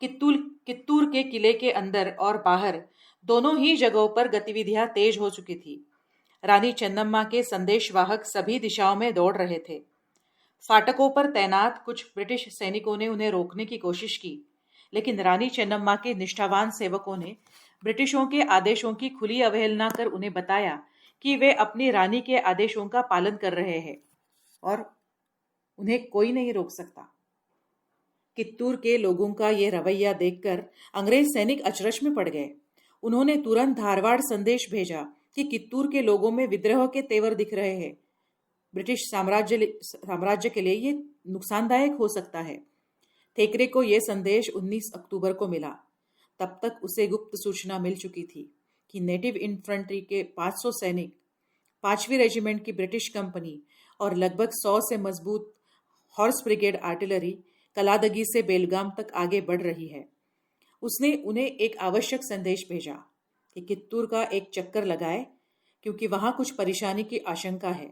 कित्तूर के किले के अंदर और बाहर दोनों ही जगहों पर गतिविधियां तेज हो चुकी थी। रानी चेन्नम्मा के संदेशवाहक सभी दिशाओं में दौड़ रहे थे। फाटकों पर तैनात कुछ ब्रिटिश सैनिकों ने उन्हें रोकने की कोशिश की, लेकिन रानी चेन्नम्मा के निष्ठावान सेवकों ने ब्रिटिशों के आदेशों की खुली अवहेलना कर उन्हें बताया कि वे अपनी रानी के आदेशों का पालन कर रहे हैं और उन्हें कोई नहीं रोक सकता। कित्तूर के लोगों का यह रवैया देखकर अंग्रेज सैनिक अचरज में पड़ गए। उन्होंने तुरंत धारवाड़ संदेश भेजा कि कित्तूर के लोगों में विद्रोह के तेवर दिख रहे हैं। ब्रिटिश साम्राज्य के लिए ये नुकसानदायक हो सकता है। थेकरे को यह संदेश 19 अक्टूबर को मिला। तब तक उसे गुप्त सूचना मिल चुकी थी कि नेटिव इन्फेंट्री के 500 सैनिक, 5वीं रेजिमेंट की ब्रिटिश कंपनी और लगभग 100 से मजबूत हॉर्स ब्रिगेड आर्टिलरी कलादगी से बेलगाम तक आगे बढ़ रही है। उसने उन्हें एक आवश्यक संदेश भेजा कि कित्तूर का एक चक्कर लगाए, क्योंकि वहां कुछ परेशानी की आशंका है।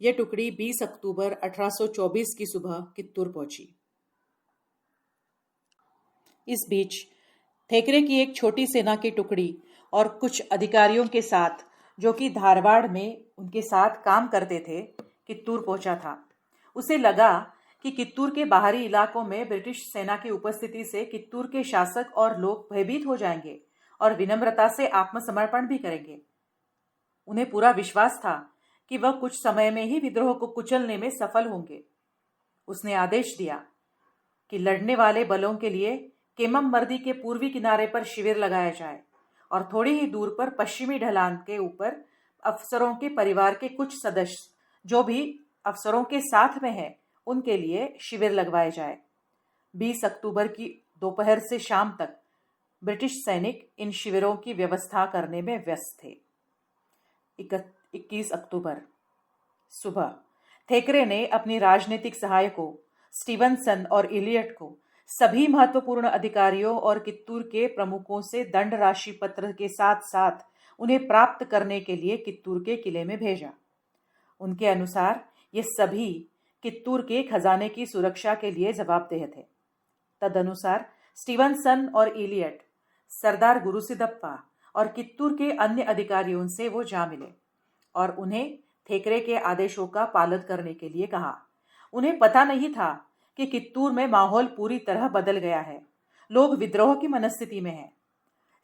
यह टुकड़ी 20 अक्टूबर 1824 की सुबह कित्तूर पहुंची। इस बीच थेकरे की एक छोटी सेना की टुकड़ी और कुछ अधिकारियों के साथ, जो कि धारवाड़ में उनके साथ काम करते थे, कित्तूर पहुंचा था। उसे लगा कि कित्तूर के बाहरी इलाकों में ब्रिटिश सेना की उपस्थिति से कित्तूर के शासक और लोग भयभीत हो जाएंगे और विनम्रता से आत्मसमर्पण भी करेंगे। उन्हें पूरा विश्वास था कि वह कुछ समय में ही विद्रोह को कुचलने में सफल होंगे। उसने आदेश दिया कि लड़ने वाले बलों के लिए केमम मर्दी के पूर्वी किनारे पर शिविर लगाया जाए और थोड़ी ही दूर पर पश्चिमी ढलान के ऊपर अफसरों के परिवार के कुछ सदस्य जो भी अफसरों के साथ में हैं, उनके लिए शिविर लगवाए जाए। 20 अक्टूबर की दोपहर से शाम तक ब्रिटिश सैनिक इन शिविरों की व्यवस्था करने में व्यस्त थे। 21 अक्टूबर सुबह थेकरे ने अपनी राजनीतिक सहायकों स्टीवनसन और इलियट को सभी महत्वपूर्ण अधिकारियों और कित्तूर के प्रमुखों से दंड राशि पत्र के साथ साथ उन्हें प्राप्त करने के लिए कित्तूर के किले में भेजा। उनके अनुसार ये सभी कित्तूर के खजाने की सुरक्षा के लिए जवाबदेह थे। तदनुसार स्टीवनसन और इलियट सरदार गुरुसिदप्पा और कित्तूर के अन्य अधिकारियों से वो जा मिले और उन्हें थेकरे के आदेशों का पालन करने के लिए कहा। उन्हें पता नहीं था कि कित्तूर में माहौल पूरी तरह बदल गया है। लोग विद्रोह की मनस्थिति में हैं।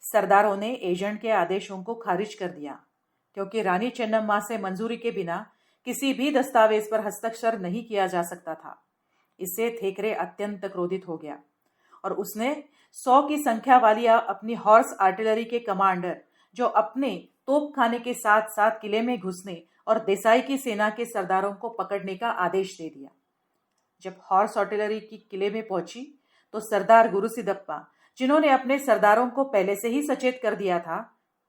सरदारों ने एजेंट के आदेशों को खारिज कर दिया, क्योंकि रानी चेन्नम्मा से मंजूरी के बिना किसी भी दस्तावेज पर हस्ताक्षर नहीं किया जा सकता था। इससे थेकरे अत्यंत क्रोधित हो गया और उसने 100 की संख्या वाली अपनी हॉर्स आर्टिलरी के कमांडर, जो अपने तोपखाने के साथ साथ किले में घुसने और देसाई की सेना के सरदारों को पकड़ने का आदेश दे दिया। जब हॉर्स आर्टिलरी की किले में पहुंची तो सरदार गुरुसिदप्पा, जिन्होंने अपने सरदारों को पहले से ही सचेत कर दिया था,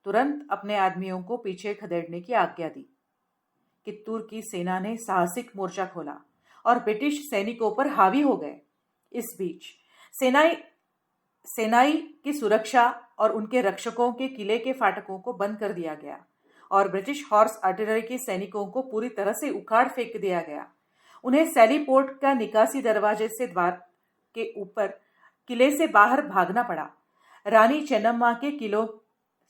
तुरंत अपने आदमियों को पीछे खदेड़ने की आज्ञा दी। कित्तूर की सेना ने साहसिक मोर्चा खोला और ब्रिटिश सैनिकों पर हावी हो गए। इस बीच सेनाई की सुरक्षा और उनके रक्षकों के किले के फाटकों को बंद कर दिया गया और ब्रिटिश हॉर्स आर्टिलरी के सैनिकों को पूरी तरह से उखाड़ फेंक दिया गया। उन्हें सैली पोर्ट का निकासी दरवाजे से द्वार के ऊपर किले से बाहर भागना पड़ा। रानी चेन्नम्मा के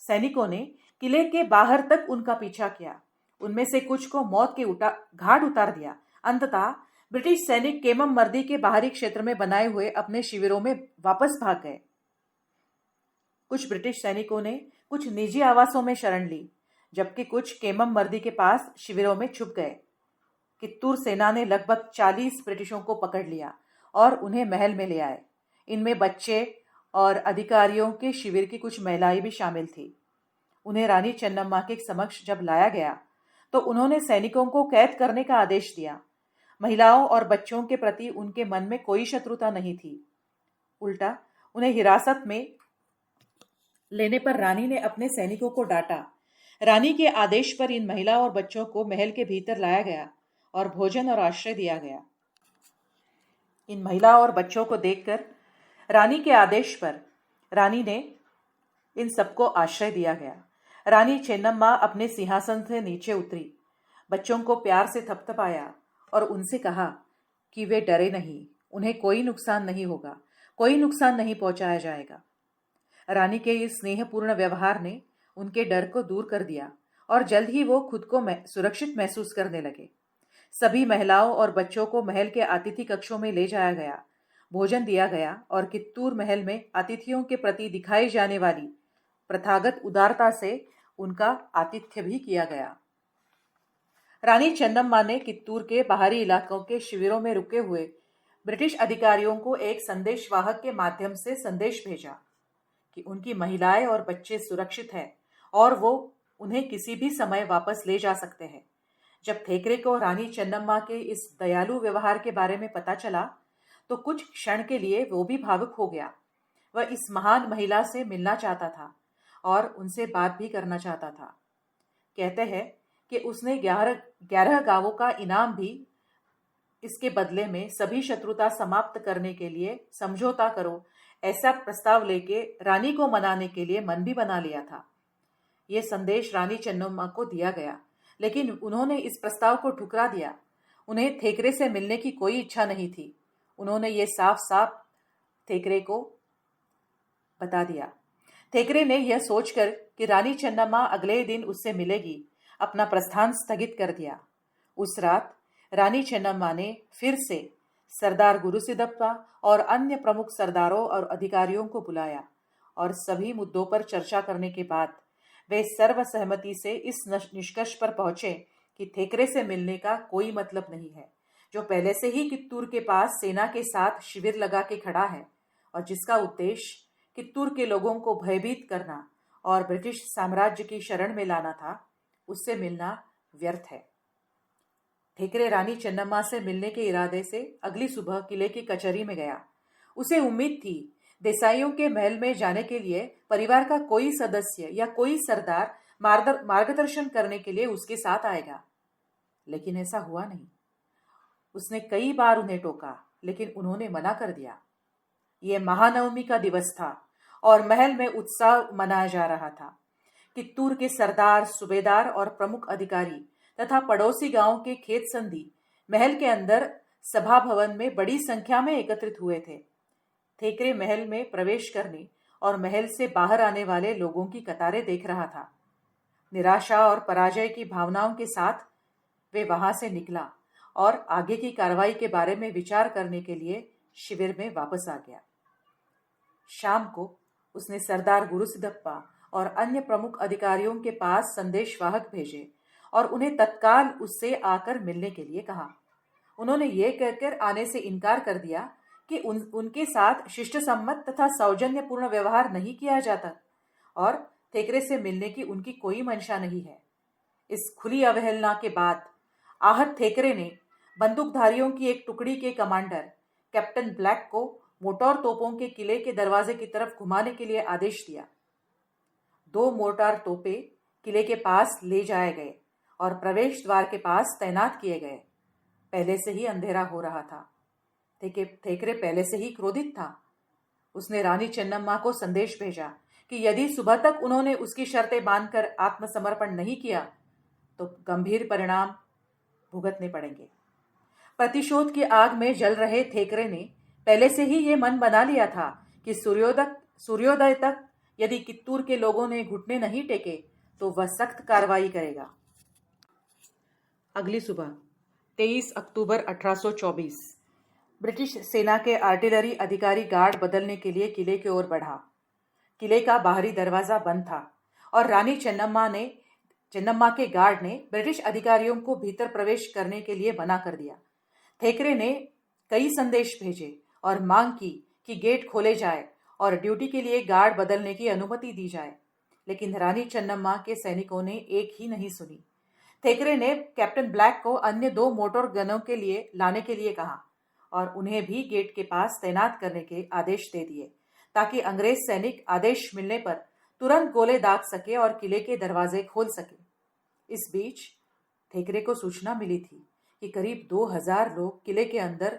सैनिकों ने किले के बाहर तक उनका पीछा किया। उनमें से कुछ को मौत के घाट उतार दिया। अंततः ब्रिटिश सैनिक केमम मर्दी के बाहरी क्षेत्र में बनाए हुए अपने शिविरों में वापस भाग गए। कुछ ब्रिटिश सैनिकों ने कुछ निजी आवासों में शरण ली, जबकि कुछ केमम मर्दी के पास शिविरों में छुप गए। कित्तूर सेना ने लगभग 40 ब्रिटिशों को पकड़ लिया और उन्हें महल में ले आए। इनमें बच्चे और अधिकारियों के शिविर की कुछ महिलाएं भी शामिल थी। उन्हें रानी चेन्नम्मा के समक्ष जब लाया गया तो उन्होंने सैनिकों को कैद करने का आदेश दिया। महिलाओं और बच्चों के प्रति उनके मन में कोई शत्रुता नहीं थी। उल्टा उन्हें हिरासत में लेने पर रानी ने अपने सैनिकों को डांटा। रानी के आदेश पर इन महिला और बच्चों को महल के भीतर लाया गया और भोजन और आश्रय दिया गया। इन महिला और बच्चों को देखकर रानी के आदेश पर रानी ने इन सबको आश्रय दिया गया। रानी चेन्नम्मा अपने सिंहासन से नीचे उतरी, बच्चों को प्यार से थपथपाया और उनसे कहा कि वे डरे नहीं, उन्हें कोई नुकसान नहीं होगा, कोई नुकसान नहीं पहुंचाया जाएगा। रानी के इस स्नेहपूर्ण व्यवहार ने उनके डर को दूर कर दिया और जल्द ही वो खुद को सुरक्षित महसूस करने लगे। सभी महिलाओं और बच्चों को महल के अतिथि कक्षों में ले जाया गया, भोजन दिया गया और कित्तूर महल में अतिथियों के प्रति दिखाई जाने वाली प्रथागत उदारता से उनका आतिथ्य भी किया गया। रानी चेन्नम्मा ने कित्तूर के बाहरी इलाकों के शिविरों में रुके हुए ब्रिटिश अधिकारियों को एक संदेशवाहक के माध्यम से संदेश भेजा कि उनकी महिलाएं और बच्चे सुरक्षित हैं और वो उन्हें किसी भी समय वापस ले जा सकते हैं। जब थेकरे को रानी चेन्नम्मा के इस दयालु व्यवहार के बारे में पता चला तो कुछ क्षण के लिए वो भी भावुक हो गया। वह इस महान महिला से मिलना चाहता था और उनसे बात भी करना चाहता था। कहते हैं कि उसने 11 गांवों का इनाम भी इसके बदले में सभी शत्रुता समाप्त करने के लिए समझौता करो ऐसा प्रस्ताव लेके रानी को मनाने के लिए मन भी बना लिया था। यह संदेश रानी चेन्नम्मा को दिया गया, लेकिन उन्होंने इस प्रस्ताव को ठुकरा दिया। उन्हें थेकरे से मिलने की कोई इच्छा नहीं थी। उन्होंने ये साफ साफ थेकरे को बता दिया। थेकरे ने यह सोचकर कि रानी चेन्नम्मा अगले दिन उससे मिलेगी, अपना प्रस्थान स्थगित कर दिया। उस रात रानी चेन्नम्मा ने फिर से सरदार गुरुसिदप्पा और अन्य प्रमुख सरदारों और अधिकारियों को बुलाया और सभी मुद्दों पर चर्चा करने के बाद वे सर्वसहमति से इस निष्कर्ष पर पहुंचे कि थेकरे से मिलने का कोई मतलब नहीं है, जो पहले से ही कित्तूर के पास सेना के साथ शिविर लगा के खड़ा है और जिसका उद्देश्य कित्तूर के लोगों को भयभीत करना और ब्रिटिश साम्राज्य की शरण में लाना था। उससे मिलना व्यर्थ है। थेकरे रानी चेन्नम्मा से मिलने के इरादे से अगली सुबह किले की कचहरी में गया। उसे उम्मीद थी देसाइयों के महल में जाने के लिए परिवार का कोई सदस्य या कोई सरदार मार्गदर्शन करने के लिए उसके साथ आएगा, लेकिन ऐसा हुआ नहीं। उसने कई बार उन्हें टोका, लेकिन उन्होंने मना कर दिया। यह महानवमी का दिवस था और महल में उत्साह मनाया जा रहा था। कित्तूर के सरदार, सूबेदार और प्रमुख अधिकारी तथा पड़ोसी गांव के खेत संधि महल के अंदर सभा भवन में बड़ी संख्या में एकत्रित हुए थे। थेकरे महल में प्रवेश करने और महल से बाहर आने वाले लोगों की कतारें देख रहा था। निराशा और पराजय की भावनाओं के साथ वे वहां से निकला और आगे की कार्रवाई के बारे में विचार करने के लिए शिविर में वापस आ गया। शाम को उसने सरदार गुरुसिदप्पा और अन्य प्रमुख अधिकारियों के पास संदेशवाहक भेजे और उन्हें तत्काल उससे आकर मिलने के लिए कहा। उन्होंने ये कहकर आने से इनकार कर दिया कि उनके साथ शिष्ट सम्मत तथा सौजन्यपूर्ण व्यवहार नहीं किया जाता और थेकरे से मिलने की उनकी कोई मंशा नहीं है। इस खुली अवहेलना के बाद आहत थेकरे ने बंदूकधारियों की एक टुकड़ी के कमांडर कैप्टन ब्लैक को मोटार तोपों के किले के दरवाजे की तरफ घुमाने के लिए आदेश दिया। 2 मोटार तोपे किले के पास ले जाए गए और प्रवेश द्वार के पास तैनात किए गए। पहले से ही अंधेरा हो रहा था। थेकरे पहले से ही क्रोधित था। उसने रानी चेन्नम्मा को संदेश भेजा कि यदि सुबह तक उन्होंने उसकी शर्तें मानकर आत्मसमर्पण नहीं किया तो गंभीर परिणाम भुगतने पड़ेंगे। प्रतिशोध की आग में जल रहे थेकरे ने पहले से ही ये मन बना लिया था कि सूर्योदय तक यदि कित्तूर के लोगों ने घुटने नहीं टेके तो वह सख्त कार्रवाई करेगा। अगली सुबह 23 अक्टूबर 1824 ब्रिटिश सेना के आर्टिलरी अधिकारी गार्ड बदलने के लिए किले की ओर बढ़ा। किले का बाहरी दरवाजा बंद था और रानी चेन्नम्मा के गार्ड ने ब्रिटिश अधिकारियों को भीतर प्रवेश करने के लिए मना कर दिया। थेकरे ने कई संदेश भेजे और मांग की कि गेट खोले जाए और ड्यूटी के लिए गार्ड बदलने की अनुमति दी जाए, लेकिन रानी चेन्नम्मा के सैनिकों ने एक ही नहीं सुनी। थेकरे ने कैप्टन ब्लैक को अन्य 2 मोटर गनों के लिए लाने के लिए कहा और उन्हें भी गेट के पास तैनात करने के आदेश दे दिए ताकि अंग्रेज सैनिक आदेश मिलने पर तुरंत गोले दाग सके और किले के दरवाजे खोल सके। इस बीच थेकरे को सूचना मिली थी कि करीब 2000 लोग किले के अंदर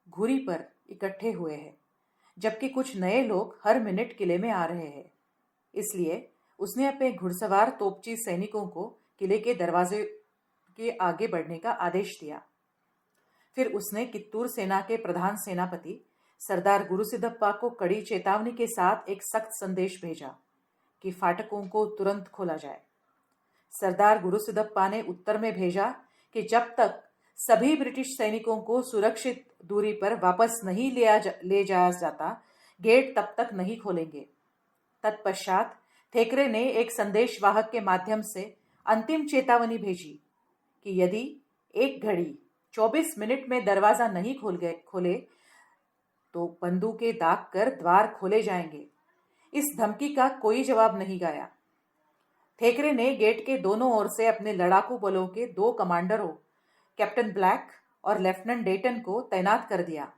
घुरी पर इकट्ठे हुए हैं, जबकि कुछ नए लोग हर मिनट किले में आ रहे हैं। इसलिए उसने अपने घुड़सवार तोपची सैनिकों को किले के दरवाजे के आगे बढ़ने का आदेश दिया। फिर उसने कित्तूर सेना के प्रधान सेनापति सरदार गुरुसिदप्पा को कड़ी चेतावनी के साथ एक सख्त संदेश भेजा कि फाटकों को तुरंत खोला जाए। सरदार गुरुसिदप्पा ने उत्तर में भेजा कि जब तक सभी ब्रिटिश सैनिकों को सुरक्षित दूरी पर वापस नहीं ले जाया जाता, गेट तब तक नहीं खोलेंगे। तत्पश्चात थेकरे ने एक संदेश वाहक के माध्यम से अंतिम चेतावनी भेजी कि यदि एक घड़ी 24 मिनट में दरवाजा नहीं खोले तो बंदूकें दाग कर द्वार खोले जाएंगे। इस धमकी का कोई जवाब नहीं गया। थेकरे ने गेट के दोनों ओर से अपने लड़ाकू बलों के 2 कमांडरों कैप्टन ब्लैक और लेफ्टिनेंट डेटन को तैनात कर दिया।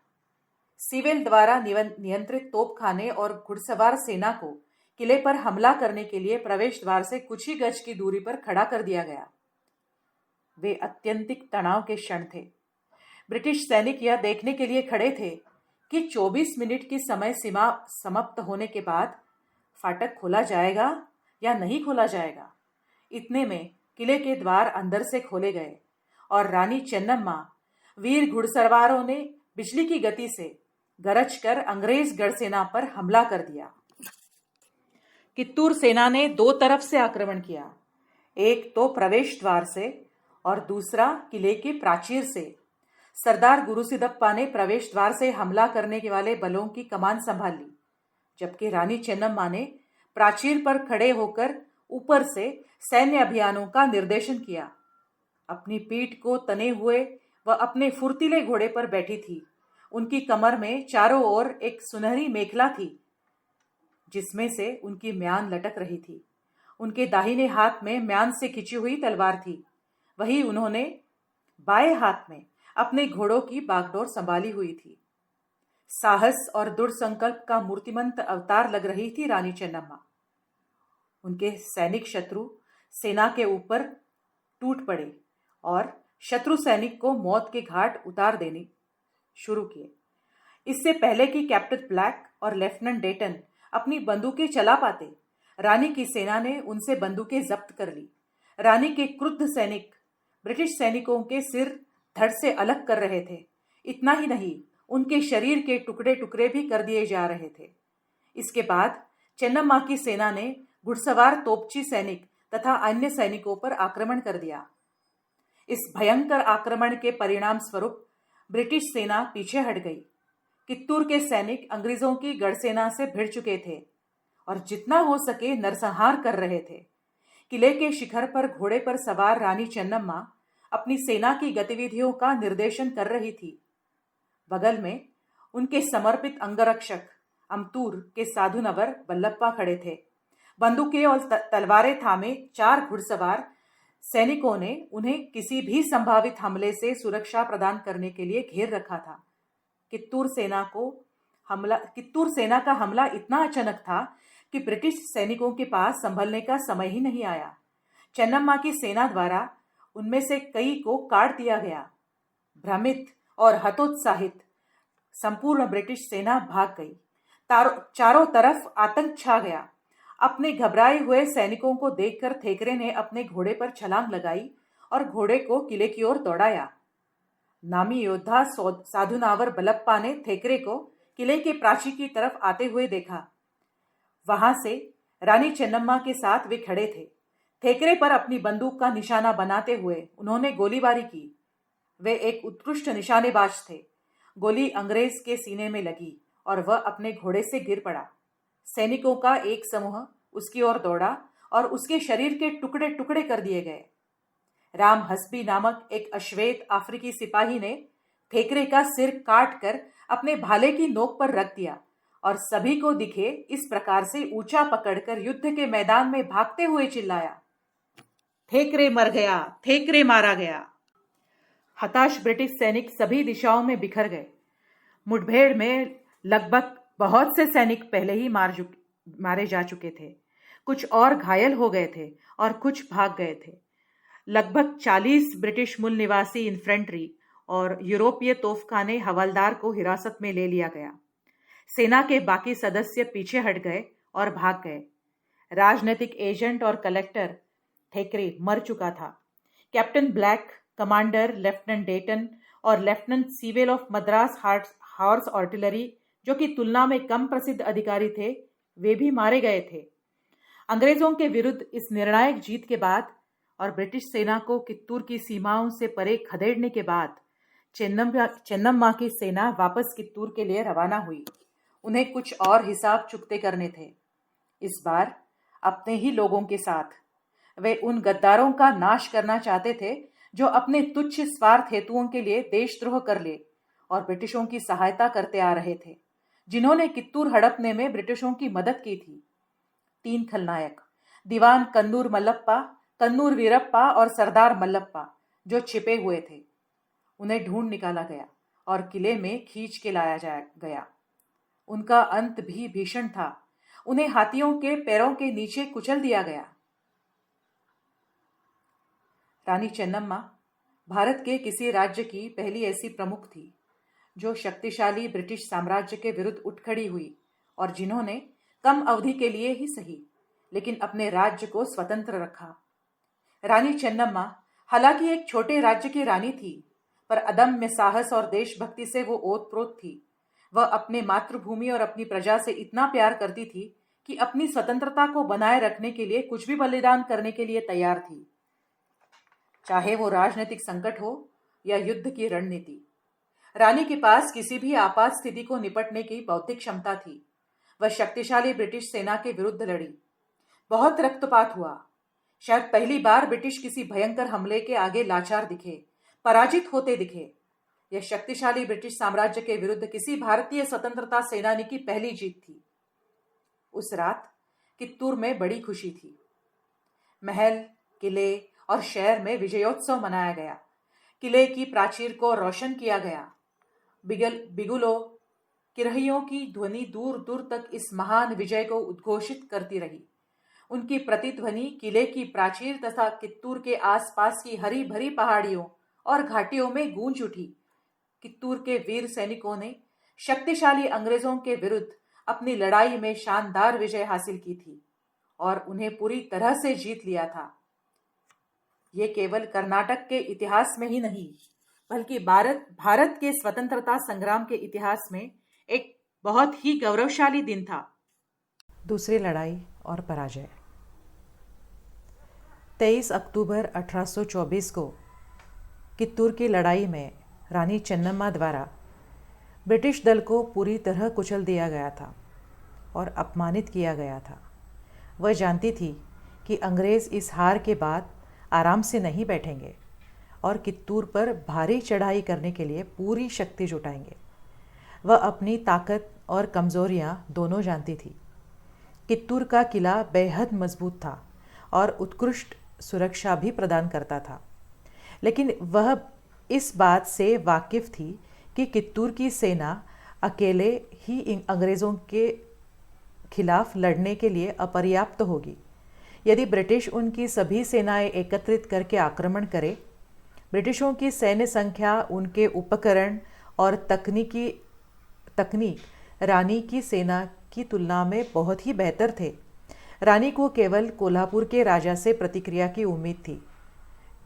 सिविल द्वारा नियंत्रित तोपखाने और घुड़सवार सेना को किले पर हमला करने के लिए प्रवेश द्वार से कुछ ही गज की दूरी पर खड़ा कर दिया गया। वे अत्यंतिक तनाव के क्षण थे। ब्रिटिश सैनिक यह देखने के लिए खड़े थे कि 24 मिनट की समय सीमा समाप्त होने के बाद फाटक खोला जाएगा या नहीं खोला जाएगा। इतने में किले के द्वार अंदर से खोले गए और रानी चेन्नम्मा वीर घुड़सवारों ने बिजली की गति से गरज कर अंग्रेज गढ़सेना पर हमला कर दिया। कित्तूर सेना ने 2 तरफ से आक्रमण किया, एक तो प्रवेश द्वार से और दूसरा किले के प्राचीर से। सरदार गुरुसिदप्पा ने प्रवेश द्वार से हमला करने वाले बलों की कमान संभाल ली, जबकि रानी चेन्नम्मा ने प्राचीर पर खड़े होकर ऊपर से सैन्य अभियानों का निर्देशन किया। अपनी पीठ को तने हुए वह अपने फुर्तीले घोड़े पर बैठी थी। उनकी कमर में चारों ओर एक सुनहरी मेखला थी, जिसमें से उनकी म्यान लटक रही थी। उनके दाहिने हाथ में म्यान से खिंची हुई तलवार थी। वही उन्होंने बाएं हाथ में अपने घोड़ों की बागडोर संभाली हुई थी। साहस और दृढ़ संकल्प का मूर्तिमंत अवतार लग रही थी रानी चेन्नम्मा। उनके सैनिक शत्रु सेना के ऊपर टूट पड़े और शत्रु सैनिक को मौत के घाट उतार देने शुरू किए। इससे पहले कि कैप्टन ब्लैक और लेफ्टिनेंट डेटन अपनी बंदूकें चला पाते, रानी की सेना ने उनसे बंदूकें जब्त कर ली। रानी के क्रुद्ध सैनिक ब्रिटिश सैनिकों के सिर धड़ से अलग कर रहे थे। इतना ही नहीं, उनके शरीर के टुकड़े टुकड़े भी कर दिए जा रहे थे। इसके बाद चेन्नम्मा की सेना ने घुड़सवार तोपची सैनिक तथा अन्य सैनिकों पर आक्रमण कर दिया। इस भयंकर आक्रमण के परिणाम स्वरूप ब्रिटिश सेना पीछे हट गई। कित्तूर के सैनिक अंग्रेजों की गढ़सेना से भिड़ चुके थे और जितना हो सके नरसंहार कर रहे थे। किले के शिखर पर घोड़े पर सवार रानी चेन्नम्मा अपनी सेना की गतिविधियों का निर्देशन कर रही थी। बगल में उनके समर्पित अंगरक्षक अमतूर के साधु नवर बल्लप्पा खड़े थे। बंदूकें और तलवारें थामे 4 घुड़सवार सैनिकों ने उन्हें किसी भी संभावित हमले से सुरक्षा प्रदान करने के लिए घेर रखा था। कित्तूर सेना का हमला इतना अचानक था कि ब्रिटिश सैनिकों के पास संभलने का समय ही नहीं आया। चेन्नम्मा की सेना द्वारा उनमें से कई को काट दिया गया। भ्रमित और हतोत्साहित संपूर्ण ब्रिटिश सेना भाग गई। चारों तरफ आतंक छा गया। अपने घबराए हुए सैनिकों को देखकर थेकरे ने अपने घोड़े पर छलांग लगाई और घोड़े को किले की ओर दौड़ाया। नामी योद्धा साधु नावर बल्लप्पा ने थेकरे को किले के प्राचीर की तरफ आते हुए देखा। वहां से रानी चेन्नम्मा के साथ वे खड़े थे। थेकरे पर अपनी बंदूक का निशाना बनाते हुए उन्होंने गोलीबारी की। वे एक उत्कृष्ट निशानेबाज थे। गोली अंग्रेज के सीने में लगी और वह अपने घोड़े से गिर पड़ा। सैनिकों का एक समूह उसकी ओर दौड़ा और उसके शरीर के टुकड़े टुकड़े कर दिए गए। राम हस्बी नामक एक अश्वेत अफ्रीकी सिपाही ने थेकरे का सिर काट कर अपने भाले की नोक पर रख दिया और सभी को दिखे इस प्रकार से ऊंचा पकड़कर युद्ध के मैदान में भागते हुए चिल्लाया, थेकरे मर गया, थेकरे मारा गया। हताश ब्रिटिश सैनिक सभी दिशाओं में बिखर गए। मुठभेड़ में लगभग बहुत से सैनिक पहले ही मारे जा चुके थे। कुछ और घायल हो गए थे और कुछ भाग गए थे। लगभग 40 ब्रिटिश मूल निवासी इन्फेंट्री और यूरोपीय तोपखाने हवलदार को हिरासत में ले लिया गया। सेना के बाकी सदस्य पीछे हट गए और भाग गए। राजनीतिक एजेंट और कलेक्टर थेकरे मर चुका था। Captain Black, commander lieutenant Dayton और lieutenant Sewell of Madras horse artillery, जो कि तुलना में कम प्रसिद्ध अधिकारी थे, वे भी मारे गए थे। अंग्रेजों के विरुद्ध इस निर्णायक जीत के बाद और ब्रिटिश सेना को कित्तूर की सीमाओं से परे खदेड़ने के बाद चेन्नम्मा की सेना वापस कित्तूर के लिए रवाना हुई। उन्हें कुछ और हिसाब चुकते करने थे, इस बार अपने ही लोगों के साथ। वे उन गद्दारों का नाश करना चाहते थे जो अपने तुच्छ स्वार्थ हेतुओं के लिए देशद्रोह कर ले और ब्रिटिशों की सहायता करते आ रहे थे, जिन्होंने कित्तूर हड़पने में ब्रिटिशों की मदद की थी। 3 खलनायक, दीवान कन्नूर मल्लप्पा, कन्नूर वीरप्पा और सरदार मल्लप्पा, जो छिपे हुए थे। उन्हें ढूंढ निकाला गया और किले में खींच के लाया गया। उनका अंत भी भीषण था। उन्हें हाथियों के पैरों के नीचे कुचल दिया गया। रानी चेन्नम्मा भारत के किसी राज्य की पहली ऐसी प्रमुख थी जो शक्तिशाली ब्रिटिश साम्राज्य के विरुद्ध उठ खड़ी हुई और जिन्होंने कम अवधि के लिए ही सही लेकिन अपने राज्य को स्वतंत्र रखा। रानी चेन्नम्मा हालांकि एक छोटे राज्य की रानी थी, पर अदम्य साहस और देशभक्ति से वो ओतप्रोत थी। वह अपने मातृभूमि और अपनी प्रजा से इतना प्यार करती थी कि अपनी स्वतंत्रता को बनाए रखने के लिए कुछ भी बलिदान करने के लिए तैयार थी, चाहे वो राजनीतिक संकट हो या युद्ध की रणनीति। रानी के पास किसी भी आपात स्थिति को निपटने की बौद्धिक क्षमता थी। वह शक्तिशाली ब्रिटिश सेना के विरुद्ध लड़ी। बहुत रक्तपात हुआ। शायद पहली बार ब्रिटिश किसी भयंकर हमले के आगे लाचार दिखे, पराजित होते दिखे। यह शक्तिशाली ब्रिटिश साम्राज्य के विरुद्ध किसी भारतीय स्वतंत्रता सेनानी की पहली जीत थी। उस रात कित्तूर में बड़ी खुशी थी। महल, किले और शहर में विजयोत्सव मनाया गया। किले की प्राचीर को रोशन किया गया। बिगुलों, किरहियों की ध्वनि दूर दूर तक इस महान विजय को उद्घोषित करती रही। उनकी प्रतिध्वनि किले की प्राचीर तथा कित्तूर के आसपास की हरी भरी पहाड़ियों और घाटियों में गूंज उठी। कित्तूर के वीर सैनिकों ने शक्तिशाली अंग्रेजों के विरुद्ध अपनी लड़ाई में शानदार विजय हासिल की थी और उन्हें पूरी तरह से जीत लिया था। ये केवल कर्नाटक के इतिहास में ही नहीं, बल्कि भारत के स्वतंत्रता संग्राम के इतिहास में एक बहुत ही गौरवशाली दिन था। दूसरी लड़ाई और पराजय। 23 अक्टूबर 1824 को कित्तूर की लड़ाई में रानी चेन्नम्मा द्वारा ब्रिटिश दल को पूरी तरह कुचल दिया गया था और अपमानित किया गया था। वह जानती थी कि अंग्रेज इस हार के बाद आराम से नहीं बैठेंगे और कित्तूर पर भारी चढ़ाई करने के लिए पूरी शक्ति जुटाएंगे। वह अपनी ताकत और कमज़ोरियां दोनों जानती थी। कित्तूर का किला बेहद मजबूत था और उत्कृष्ट सुरक्षा भी प्रदान करता था, लेकिन वह इस बात से वाकिफ थी कि कित्तूर की सेना अकेले ही अंग्रेज़ों के खिलाफ लड़ने के लिए अपर्याप्त होगी। यदि ब्रिटिश उनकी सभी सेनाएं एकत्रित करके आक्रमण करे, ब्रिटिशों की सैन्य संख्या, उनके उपकरण और तकनीक रानी की सेना की तुलना में बहुत ही बेहतर थे। रानी को केवल कोल्हापुर के राजा से प्रतिक्रिया की उम्मीद थी,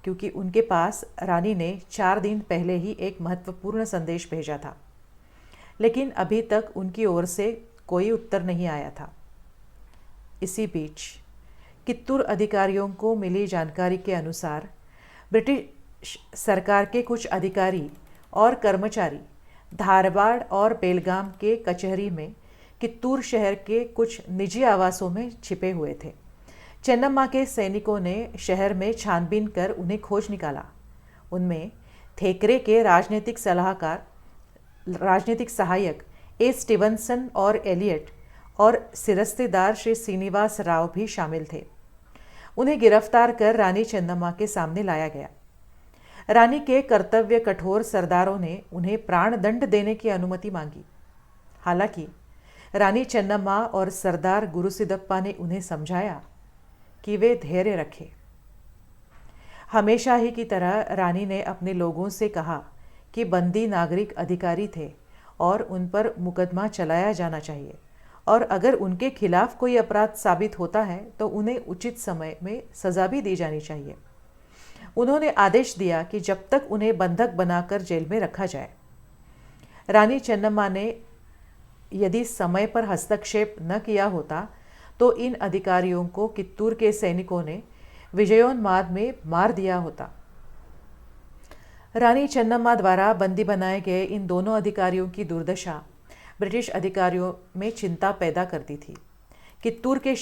क्योंकि उनके पास रानी ने 4 दिन पहले ही एक महत्वपूर्ण संदेश भेजा था, लेकिन अभी तक उनकी ओर से कोई उत्तर नहीं आया था। इसी बीच कित्तूर अधिकारियों को मिली जानकारी के अनुसार ब्रिटिश सरकार के कुछ अधिकारी और कर्मचारी धारवाड़ और बेलगाम के कचहरी में कित्तूर शहर के कुछ निजी आवासों में छिपे हुए थे। चेन्नम्मा के सैनिकों ने शहर में छानबीन कर उन्हें खोज निकाला। उनमें थेकरे के राजनीतिक सहायक ए स्टीवनसन और एलियट और सिरस्तेदार श्री श्रीनिवास राव भी शामिल थे। उन्हें गिरफ्तार कर रानी चेन्नम्मा के सामने लाया गया। रानी के कर्तव्य कठोर सरदारों ने उन्हें प्राण दंड देने की अनुमति मांगी। हालांकि रानी चन्नम्मा और सरदार गुरुसिदप्पा ने उन्हें समझाया कि वे धैर्य रखें। हमेशा ही की तरह रानी ने अपने लोगों से कहा कि बंदी नागरिक अधिकारी थे और उन पर मुकदमा चलाया जाना चाहिए, और अगर उनके खिलाफ कोई अपराध साबित होता है तो उन्हें उचित समय में सज़ा भी दी जानी चाहिए। उन्होंने आदेश दिया कि जब तक उन्हें बंधक बनाकर जेल में रखा जाए। रानी चन्नम्मा ने यदि समय पर हस्तक्षेप न किया होता तो इन अधिकारियों को कित्तूर के सैनिकों ने विजयोन्माद में मार दिया होता। रानी चन्नम्मा द्वारा बंदी बनाए गए इन दोनों अधिकारियों की दुर्दशा ब्रिटिश अधिकारियों में चिंता पैदा करती थी। कित्तूर के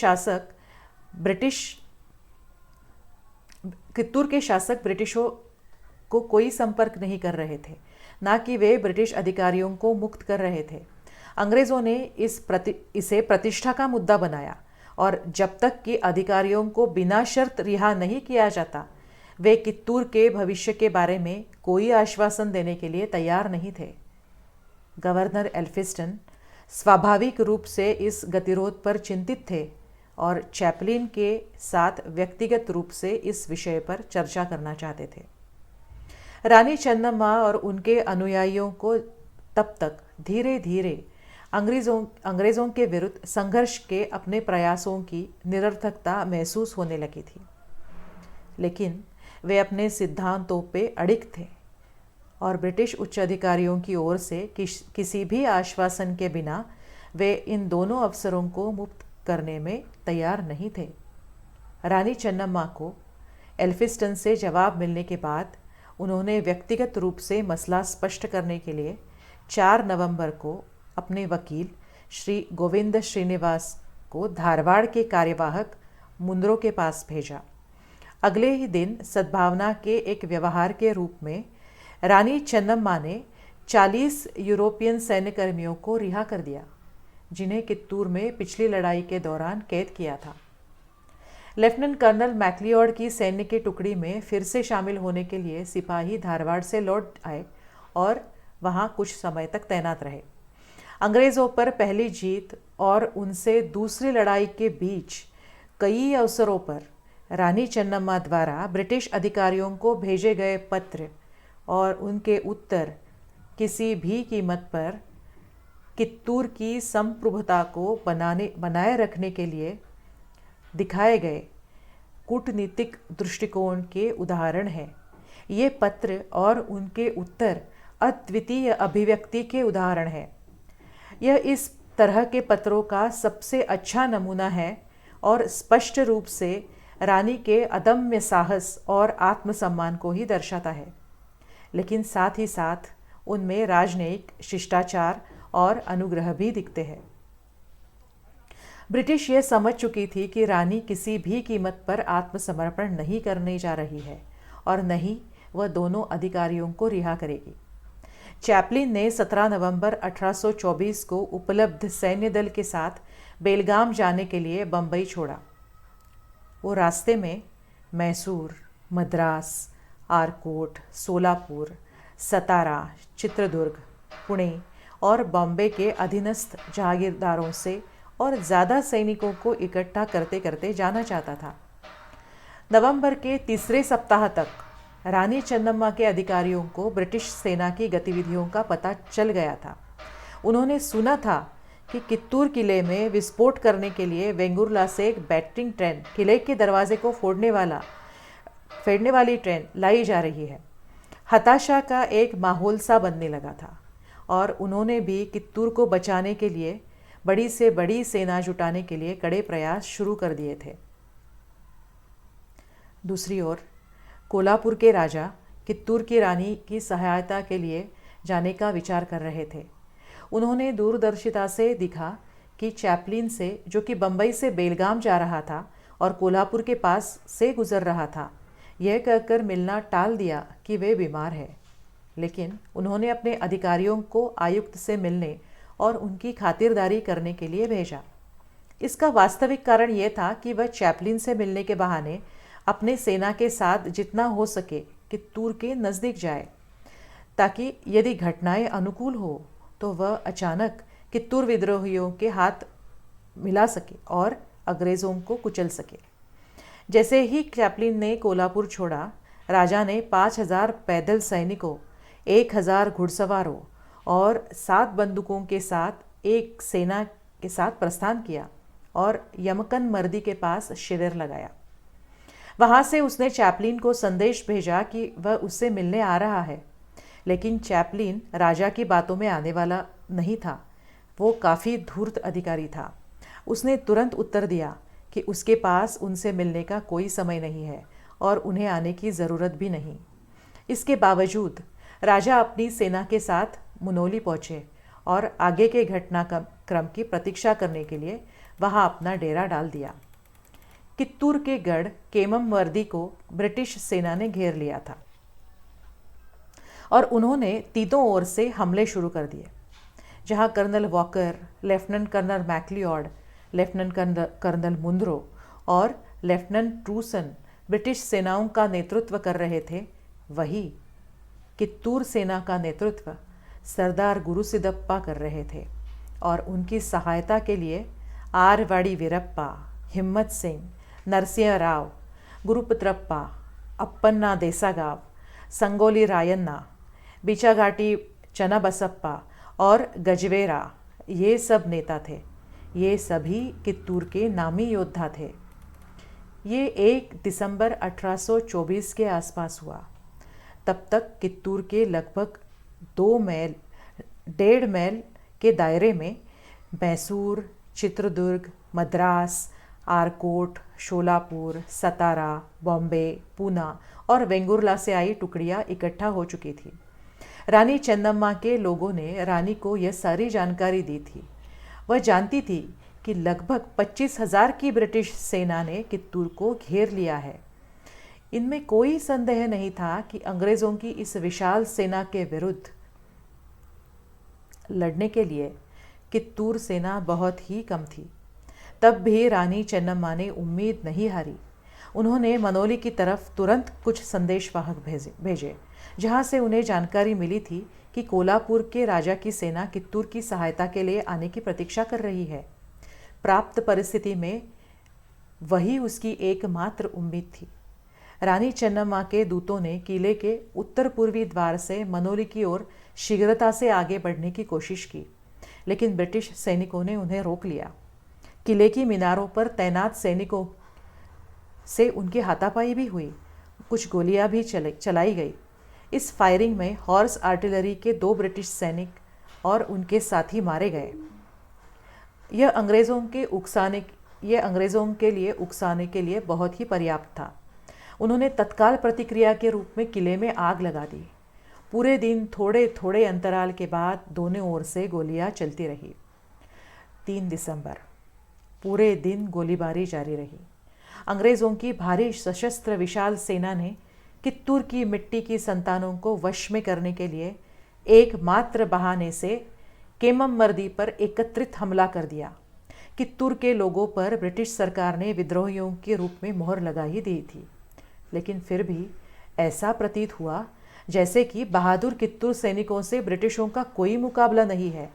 शासक ब्रिटिशों को कोई संपर्क नहीं कर रहे थे, ना कि वे ब्रिटिश अधिकारियों को मुक्त कर रहे थे। अंग्रेज़ों ने इसे प्रतिष्ठा का मुद्दा बनाया, और जब तक कि अधिकारियों को बिना शर्त रिहा नहीं किया जाता, वे कित्तूर के भविष्य के बारे में कोई आश्वासन देने के लिए तैयार नहीं थे। गवर्नर एल्फिस्टन स्वाभाविक रूप से इस गतिरोध पर चिंतित थे और चैपलिन के साथ व्यक्तिगत रूप से इस विषय पर चर्चा करना चाहते थे। रानी चन्नम्मा और उनके अनुयायियों को तब तक धीरे धीरे अंग्रेज़ों के विरुद्ध संघर्ष के अपने प्रयासों की निरर्थकता महसूस होने लगी थी, लेकिन वे अपने सिद्धांतों पे अडिग थे और ब्रिटिश उच्च अधिकारियों की ओर से किसी भी आश्वासन के बिना वे इन दोनों अफसरों को मुक्त करने में तैयार नहीं थे। रानी चन्नम्मा को एल्फिस्टन से जवाब मिलने के बाद उन्होंने व्यक्तिगत रूप से मसला स्पष्ट करने के लिए 4 नवंबर को अपने वकील श्री गोविंद श्रीनिवास को धारवाड़ के कार्यवाहक मुंद्रो के पास भेजा। अगले ही दिन सद्भावना के एक व्यवहार के रूप में रानी चन्नम्मा ने 40 यूरोपियन सैन्यकर्मियों को रिहा कर दिया, जिन्हें कित्तूर में पिछली लड़ाई के दौरान कैद किया था। लेफ्टिनेंट कर्नल मैक्लियोड की सैन्य की टुकड़ी में फिर से शामिल होने के लिए सिपाही धारवाड़ से लौट आए और वहां कुछ समय तक तैनात रहे। अंग्रेज़ों पर पहली जीत और उनसे दूसरी लड़ाई के बीच कई अवसरों पर रानी चन्नम्मा द्वारा ब्रिटिश अधिकारियों को भेजे गए पत्र और उनके उत्तर किसी भी कीमत पर कित्तूर की संप्रभुता को बनाए रखने के लिए दिखाए गए कूटनीतिक दृष्टिकोण के उदाहरण हैं। ये पत्र और उनके उत्तर अद्वितीय अभिव्यक्ति के उदाहरण हैं। यह इस तरह के पत्रों का सबसे अच्छा नमूना है और स्पष्ट रूप से रानी के अदम्य साहस और आत्मसम्मान को ही दर्शाता है, लेकिन साथ ही साथ उनमें राजनयिक शिष्टाचार और अनुग्रह भी दिखते हैं। ब्रिटिश ये समझ चुकी थी कि रानी किसी भी कीमत पर आत्मसमर्पण नहीं करने जा रही है और न ही वह दोनों अधिकारियों को रिहा करेगी। चैपलिन ने 17 नवंबर 1824 को उपलब्ध सैन्य दल के साथ बेलगाम जाने के लिए बम्बई छोड़ा। वो रास्ते में मैसूर, मद्रास, आरकोट, सोलापुर, सतारा, चित्रदुर्ग, पुणे और बॉम्बे के अधीनस्थ जागीरदारों से और ज़्यादा सैनिकों को इकट्ठा करते करते जाना चाहता था। नवंबर के तीसरे सप्ताह तक रानी चन्नम्मा के अधिकारियों को ब्रिटिश सेना की गतिविधियों का पता चल गया था। उन्होंने सुना था कि कित्तूर किले में विस्फोट करने के लिए वेंगुर्ला से एक बैटरिंग ट्रेन किले के दरवाजे को फेरने वाली ट्रेन लाई जा रही है। हताशा का एक माहौल सा बनने लगा था और उन्होंने भी कित्तूर को बचाने के लिए बड़ी से बड़ी सेना जुटाने के लिए कड़े प्रयास शुरू कर दिए थे। दूसरी ओर कोल्हापुर के राजा कित्तूर की रानी की सहायता के लिए जाने का विचार कर रहे थे। उन्होंने दूरदर्शिता से दिखा कि चैपलिन से, जो कि बम्बई से बेलगाम जा रहा था और कोल्हापुर के पास से गुजर रहा था, यह कहकर मिलना टाल दिया कि वे बीमार है, लेकिन उन्होंने अपने अधिकारियों को आयुक्त से मिलने और उनकी खातिरदारी करने के लिए भेजा। इसका वास्तविक कारण यह था कि वह चैपलिन से मिलने के बहाने अपने सेना के साथ जितना हो सके कित्तूर के नज़दीक जाए, ताकि यदि घटनाएं अनुकूल हो तो वह अचानक कित्तूर विद्रोहियों के हाथ मिला सके और अंग्रेज़ों को कुचल सके। जैसे ही चैपलिन ने कोल्हापुर छोड़ा, राजा ने 5,000 पैदल सैनिकों, 1,000 घुड़सवारों और 7 बंदूकों के साथ एक सेना के साथ प्रस्थान किया और यमकन मर्दी के पास शिविर लगाया। वहाँ से उसने चैपलिन को संदेश भेजा कि वह उससे मिलने आ रहा है, लेकिन चैपलिन राजा की बातों में आने वाला नहीं था। वो काफ़ी धूर्त अधिकारी था। उसने तुरंत उत्तर दिया कि उसके पास उनसे मिलने का कोई समय नहीं है और उन्हें आने की ज़रूरत भी नहीं। इसके बावजूद राजा अपनी सेना के साथ मुनोली पहुँचे और आगे के घटनाक्रम की प्रतीक्षा करने के लिए वहाँ अपना डेरा डाल दिया। कित्तूर के गढ़ केमम वर्दी को ब्रिटिश सेना ने घेर लिया था और उन्होंने तीनों ओर से हमले शुरू कर दिए। जहां colonel Walker, lieutenant colonel McLeod, lieutenant colonel Munro और लेफ्टिनेंट ट्रूसन ब्रिटिश सेनाओं का नेतृत्व कर रहे थे, वही कित्तूर सेना का नेतृत्व सरदार गुरुसिदप्पा कर रहे थे और उनकी सहायता के लिए आरवाड़ी वीरप्पा, हिम्मत सिंह, नरसिंह राव, गुरुपुत्रप्पा, अप्पन्ना देसागाव, संगोली रायन्ना, बिचाघाटी चन्नाबसप्पा और गजवेरा, ये सब नेता थे। ये सभी कित्तूर के नामी योद्धा थे। ये 1 दिसंबर 1824 के आसपास हुआ। तब तक कित्तूर के लगभग 1.5 मील के दायरे में मैसूर, चित्रदुर्ग, मद्रास, आरकोट, शोलापुर, सतारा, बॉम्बे, पूना और वेंगुर्ला से आई टुकड़ियाँ इकट्ठा हो चुकी थी। रानी चन्नम्मा के लोगों ने रानी को यह सारी जानकारी दी थी। वह जानती थी कि लगभग 25,000 की ब्रिटिश सेना ने कित्तूर को घेर लिया है। इनमें कोई संदेह नहीं था कि अंग्रेज़ों की इस विशाल सेना के विरुद्ध लड़ने के लिए कित्तूर सेना बहुत ही कम थी। तब भी रानी चन्नम्मा ने उम्मीद नहीं हारी। उन्होंने मनोली की तरफ तुरंत कुछ संदेशवाहक भेजे, जहां से उन्हें जानकारी मिली थी कि कोल्हापुर के राजा की सेना कित्तूर की सहायता के लिए आने की प्रतीक्षा कर रही है। प्राप्त परिस्थिति में वही उसकी एकमात्र उम्मीद थी। रानी चन्नम्मा के दूतों ने किले के उत्तर पूर्वी द्वार से मनोली की ओर शीघ्रता से आगे बढ़ने की कोशिश की, लेकिन ब्रिटिश सैनिकों ने उन्हें रोक लिया। किले की मीनारों पर तैनात सैनिकों से उनकी हाथापाई भी हुई। कुछ गोलियां भी चलाई गई। इस फायरिंग में हॉर्स आर्टिलरी के 2 ब्रिटिश सैनिक और उनके साथी मारे गए। यह अंग्रेज़ों के लिए उकसाने के लिए बहुत ही पर्याप्त था। उन्होंने तत्काल प्रतिक्रिया के रूप में किले में आग लगा दी। पूरे दिन थोड़े थोड़े अंतराल के बाद दोनों ओर से गोलियां चलती रही। 3 दिसंबर पूरे दिन गोलीबारी जारी रही। अंग्रेज़ों की भारी सशस्त्र विशाल सेना ने कित्तूर की मिट्टी की संतानों को वश में करने के लिए एकमात्र बहाने से केमम मर्दी पर एकत्रित हमला कर दिया। कित्तूर के लोगों पर ब्रिटिश सरकार ने विद्रोहियों के रूप में मोहर लगा ही दी थी, लेकिन फिर भी ऐसा प्रतीत हुआ जैसे कि बहादुर कित्तूर सैनिकों से ब्रिटिशों का कोई मुकाबला नहीं है।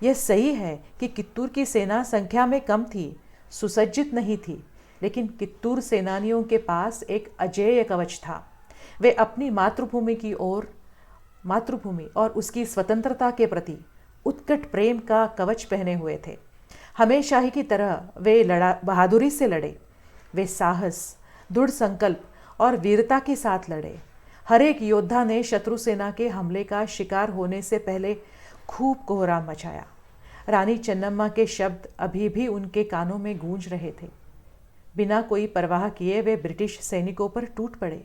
यह सही है कि कित्तूर की सेना संख्या में कम थी, सुसज्जित नहीं थी, लेकिन कित्तूर सेनानियों के पास एक अजेय कवच था। वे अपनी मातृभूमि और उसकी स्वतंत्रता के प्रति उत्कट प्रेम का कवच पहने हुए थे। हमेशा ही की तरह वे बहादुरी से लड़े। वे साहस, दृढ़ संकल्प और वीरता के साथ लड़े। हर एक योद्धा ने शत्रु सेना के हमले का शिकार होने से पहले खूब कोहराम मचाया। रानी चन्नम्मा के शब्द अभी भी उनके कानों में गूंज रहे थे। बिना कोई परवाह किए वे ब्रिटिश सैनिकों पर टूट पड़े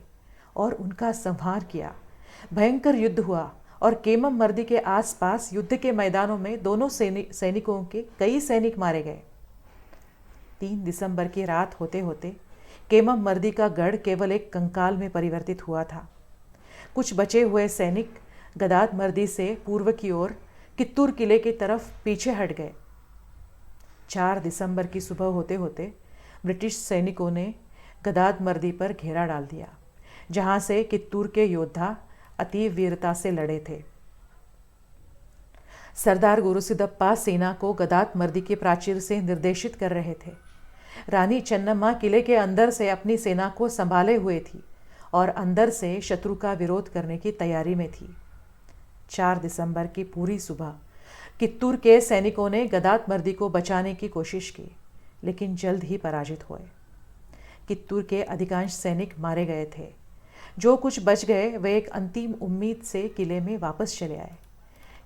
और उनका संहार किया। भयंकर युद्ध हुआ और केमम मर्दी के आसपास युद्ध के मैदानों में दोनों सैनिकों के कई सैनिक मारे गए। 3 दिसंबर की रात होते होते केमम मर्दी का गढ़ केवल एक कंकाल में परिवर्तित हुआ था। कुछ बचे हुए सैनिक गदाद मर्दी से पूर्व की ओर कित्तूर किले की तरफ पीछे हट गए। 4 दिसंबर की सुबह होते होते ब्रिटिश सैनिकों ने गदाद मर्दी पर घेरा डाल दिया, जहां से कित्तूर के योद्धा अतीव वीरता से लड़े थे। सरदार गुरुसिदप्पा सेना को गदात मर्दी के प्राचीर से निर्देशित कर रहे थे। रानी चन्नम्मा किले के अंदर से अपनी सेना को संभाले हुए थी और अंदर से शत्रु का विरोध करने की तैयारी में थी। 4 दिसंबर की पूरी सुबह कित्तूर के सैनिकों ने गदात मर्दी को बचाने की कोशिश की, लेकिन जल्द ही पराजित हुए। कित्तूर के अधिकांश सैनिक मारे गए थे। जो कुछ बच गए वे एक अंतिम उम्मीद से किले में वापस चले आए।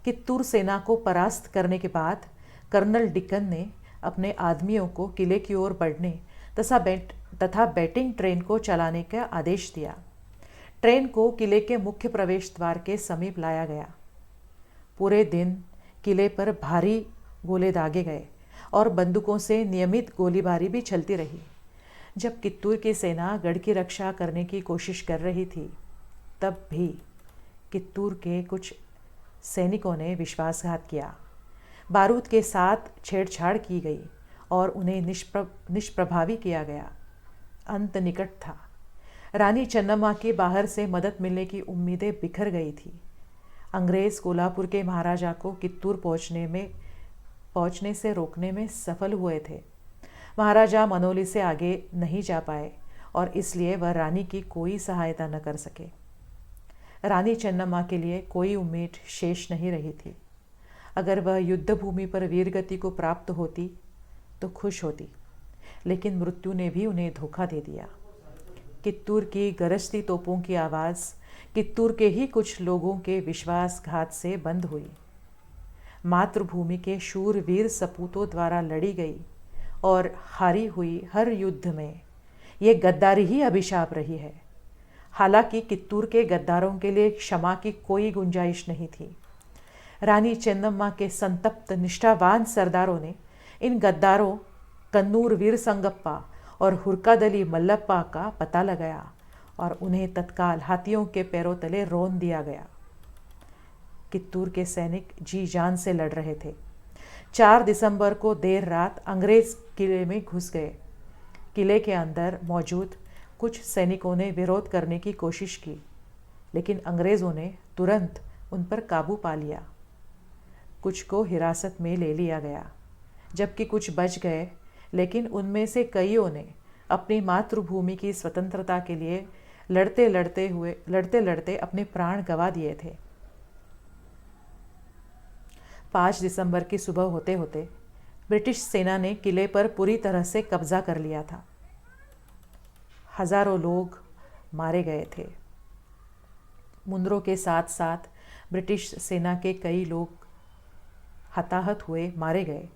कित्तूर सेना को परास्त करने के बाद कर्नल डिकन ने अपने आदमियों को किले की ओर बढ़ने तथा बैटिंग ट्रेन को चलाने का आदेश दिया। ट्रेन को किले के मुख्य प्रवेश द्वार के समीप लाया गया। पूरे दिन किले पर भारी गोले दागे गए और बंदूकों से नियमित गोलीबारी भी चलती रही। जब कित्तूर की सेना गढ़ की रक्षा करने की कोशिश कर रही थी, तब भी कित्तूर के कुछ सैनिकों ने विश्वासघात किया। बारूद के साथ छेड़छाड़ की गई और उन्हें निष्प्रभावी किया गया। अंत निकट था। रानी चन्नम्मा की बाहर से मदद मिलने की उम्मीदें बिखर गई थी। अंग्रेज़ कोल्हापुर के महाराजा को कित्तूर पहुंचने से रोकने में सफल हुए थे। महाराजा मनोली से आगे नहीं जा पाए और इसलिए वह रानी की कोई सहायता न कर सके। रानी चन्नम्मा के लिए कोई उम्मीद शेष नहीं रही थी। अगर वह युद्ध भूमि पर वीरगति को प्राप्त होती तो खुश होती, लेकिन मृत्यु ने भी उन्हें धोखा दे दिया। कित्तूर की गरजती तोपों की आवाज़ कित्तूर के ही कुछ लोगों के विश्वासघात से बंद हुई। मातृभूमि के शूरवीर सपूतों द्वारा लड़ी गई और हारी हुई हर युद्ध में ये गद्दारी ही अभिशाप रही है। हालांकि कित्तूर के गद्दारों के लिए क्षमा की कोई गुंजाइश नहीं थी। रानी चन्नम्मा के संतप्त निष्ठावान सरदारों ने इन गद्दारों कन्नूर वीर संगप्पा और हुरकादली मल्लप्पा का पता लगाया और उन्हें तत्काल हाथियों के पैरों तले रौंद दिया गया। कित्तूर के सैनिक जी जान से लड़ रहे थे। 4 दिसंबर को देर रात अंग्रेज किले में घुस गए। किले के अंदर मौजूद कुछ सैनिकों ने विरोध करने की कोशिश की, लेकिन अंग्रेज़ों ने तुरंत उन पर काबू पा लिया। कुछ को हिरासत में ले लिया गया, जबकि कुछ बच गए, लेकिन उनमें से कईयों ने अपनी मातृभूमि की स्वतंत्रता के लिए लड़ते लड़ते अपने प्राण गंवा दिए थे। 5 दिसंबर की सुबह होते होते ब्रिटिश सेना ने किले पर पूरी तरह से कब्जा कर लिया था। हजारों लोग मारे गए थे। मुंद्रों के साथ साथ ब्रिटिश सेना के कई लोग हताहत हुए, मारे गए।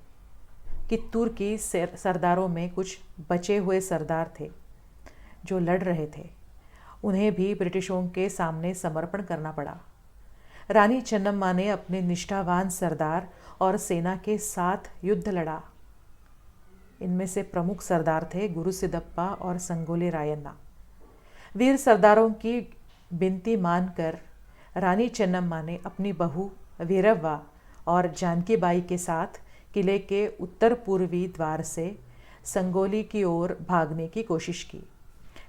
कित्तूर की सरदारों में कुछ बचे हुए सरदार थे जो लड़ रहे थे। उन्हें भी ब्रिटिशों के सामने समर्पण करना पड़ा। रानी चन्नम्मा ने अपने निष्ठावान सरदार और सेना के साथ युद्ध लड़ा। इनमें से प्रमुख सरदार थे गुरुसिदप्पा और संगोली रायन्ना। वीर सरदारों की विनती मानकर रानी चन्नम्मा ने अपनी बहू वीरव्वा और जानकी बाई के साथ किले के उत्तर पूर्वी द्वार से संगोली की ओर भागने की कोशिश की,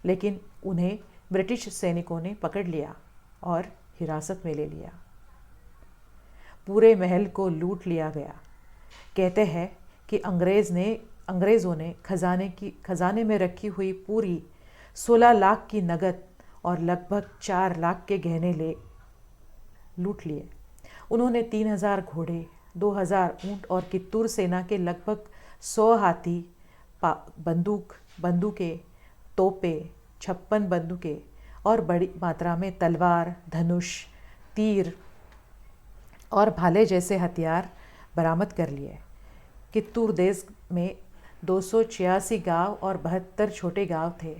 लेकिन उन्हें ब्रिटिश सैनिकों ने पकड़ लिया और हिरासत में ले लिया। पूरे महल को लूट लिया गया। कहते हैं कि अंग्रेज़ों ने खजाने में रखी हुई पूरी 16 लाख की नगद और लगभग 4 लाख के गहने लूट लिए। उन्होंने 3000 घोड़े, 2000 ऊंट और कित्तूर सेना के लगभग 100 हाथी, बंदूकें, तोपें, 56 बंदूकें और बड़ी मात्रा में तलवार, धनुष, तीर और भाले जैसे हथियार बरामद कर लिए। कित्तूर देश में 286 गांव और 72 छोटे गांव थे,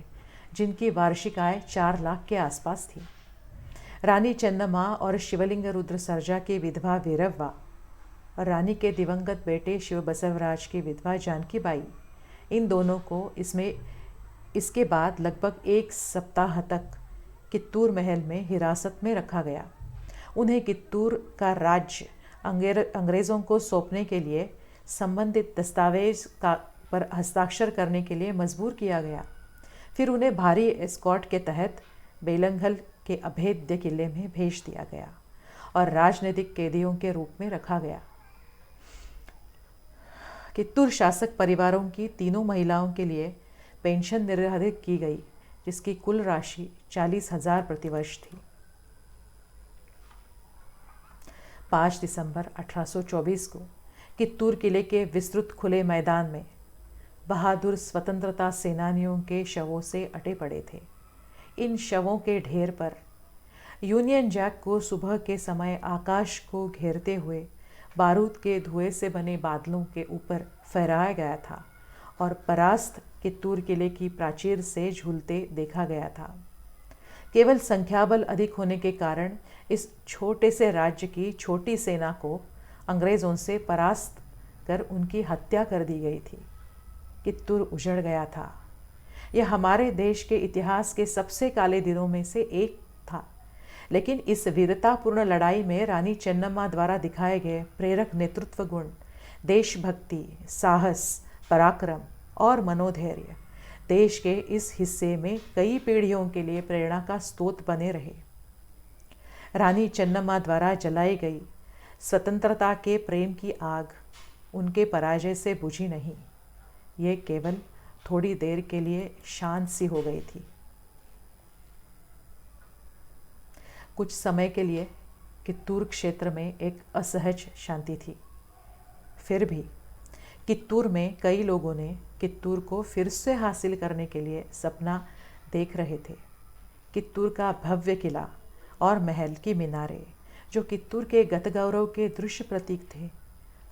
जिनकी वार्षिक आय 4 लाख के आसपास थी। रानी चन्नम्मा और शिवलिंग रुद्र सर्जा की विधवा वीरव्वा और रानी के दिवंगत बेटे शिव बसवराज की विधवा जानकी बाई, इन दोनों को इसके बाद लगभग 1 सप्ताह तक कित्तूर महल में हिरासत में रखा गया। उन्हें कित्तूर का राज्य अंग्रेज़ों को सौंपने के लिए संबंधित दस्तावेज पर हस्ताक्षर करने के लिए मजबूर किया गया। फिर उन्हें भारी एस्कॉर्ट के तहत बेलंगल के अभेद्य किले में भेज दिया गया और राजनीतिक कैदियों के रूप में रखा गया। कित्तूर शासक परिवारों की तीनों महिलाओं के लिए पेंशन निर्धारित की गई, जिसकी कुल राशि 40,000 प्रतिवर्ष थी। 5 दिसंबर 1824 को कित्तूर किले के विस्तृत खुले मैदान में बहादुर स्वतंत्रता सेनानियों के शवों से अटे पड़े थे। इन शवों के ढेर पर यूनियन जैक को सुबह के समय आकाश को घेरते हुए बारूद के धुएं से बने बादलों के ऊपर फहराया गया था और परास्त कित्तूर किले की प्राचीर से झूलते देखा गया था। केवल संख्याबल अधिक होने के कारण इस छोटे से राज्य की छोटी सेना को अंग्रेज़ों से परास्त कर उनकी हत्या कर दी गई थी। कित्तूर उजड़ गया था। यह हमारे देश के इतिहास के सबसे काले दिनों में से एक था, लेकिन इस वीरतापूर्ण लड़ाई में रानी चेन्नम्मा द्वारा दिखाए गए प्रेरक नेतृत्व गुण, देशभक्ति, साहस, पराक्रम और मनोधैर्य देश के इस हिस्से में कई पीढ़ियों के लिए प्रेरणा का स्रोत बने रहे। रानी चेन्नम्मा द्वारा जलाई गई स्वतंत्रता के प्रेम की आग उनके पराजय से बुझी नहीं, ये केवल थोड़ी देर के लिए शांत सी हो गई थी। कुछ समय के लिए कित्तूर क्षेत्र में एक असहज शांति थी। फिर भी कित्तूर में कई लोगों ने कित्तूर को फिर से हासिल करने के लिए सपना देख रहे थे। कित्तूर का भव्य किला और महल की मीनारें, जो कित्तूर के गत गौरव के दृश्य प्रतीक थे,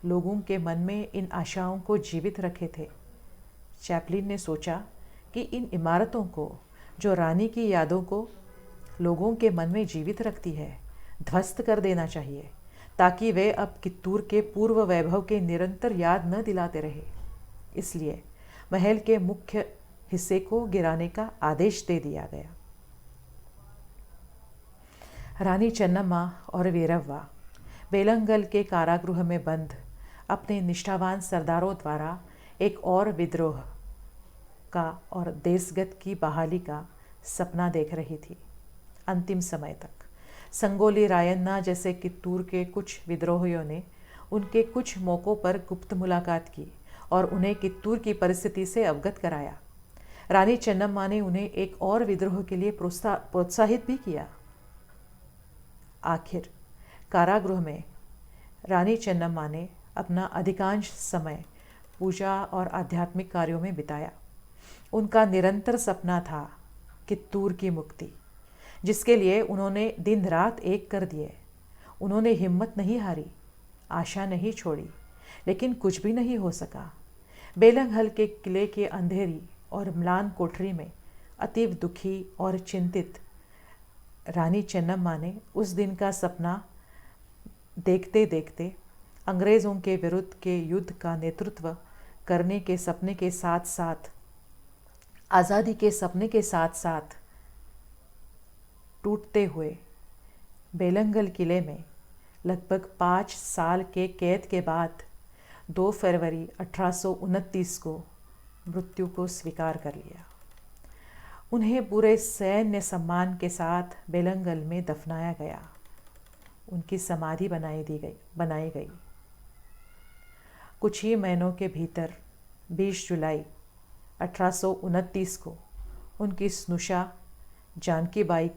लोगों के मन में इन आशाओं को जीवित रखे थे। चैपलिन ने सोचा कि इन इमारतों को, जो रानी की यादों को लोगों के मन में जीवित रखती है, ध्वस्त कर देना चाहिए, ताकि वे अब कित्तूर के पूर्व वैभव के निरंतर याद न दिलाते रहे। इसलिए महल के मुख्य हिस्से को गिराने का आदेश दे दिया गया। रानी चेन्नम्मा और वीरव्वा बेलंगल के कारागृह में बंद अपने निष्ठावान सरदारों द्वारा एक और विद्रोह का और देशगत की बहाली का सपना देख रही थी। अंतिम समय तक संगोली रायन्ना जैसे कित्तूर के कुछ विद्रोहियों ने उनके कुछ मौक़ों पर गुप्त मुलाकात की और उन्हें कित्तूर की परिस्थिति से अवगत कराया। रानी चेन्नम्मा ने उन्हें एक और विद्रोह के लिए प्रोत्साहित भी किया। आखिर कारागृह में रानी चेन्नम्मा ने अपना अधिकांश समय पूजा और आध्यात्मिक कार्यों में बिताया। उनका निरंतर सपना था कित्तूर की मुक्ति, जिसके लिए उन्होंने दिन रात एक कर दिए। उन्होंने हिम्मत नहीं हारी, आशा नहीं छोड़ी, लेकिन कुछ भी नहीं हो सका। बेलंगल के किले की अंधेरी और म्लान कोठरी में अतीव दुखी और चिंतित रानी चेन्नम्मा ने उस दिन का सपना देखते देखते अंग्रेज़ों के विरुद्ध के युद्ध का नेतृत्व करने के सपने के साथ साथ, आज़ादी के सपने के साथ साथ टूटते हुए बेलंगल किले में लगभग 5 साल के कैद के बाद 2 फरवरी 1829 को मृत्यु को स्वीकार कर लिया। उन्हें पूरे सैन्य सम्मान के साथ बेलंगल में दफनाया गया। उनकी समाधि बनाई गई। कुछ ही महीनों के भीतर 20 जुलाई 1829 को उनकी स्नुषा जानकी बाई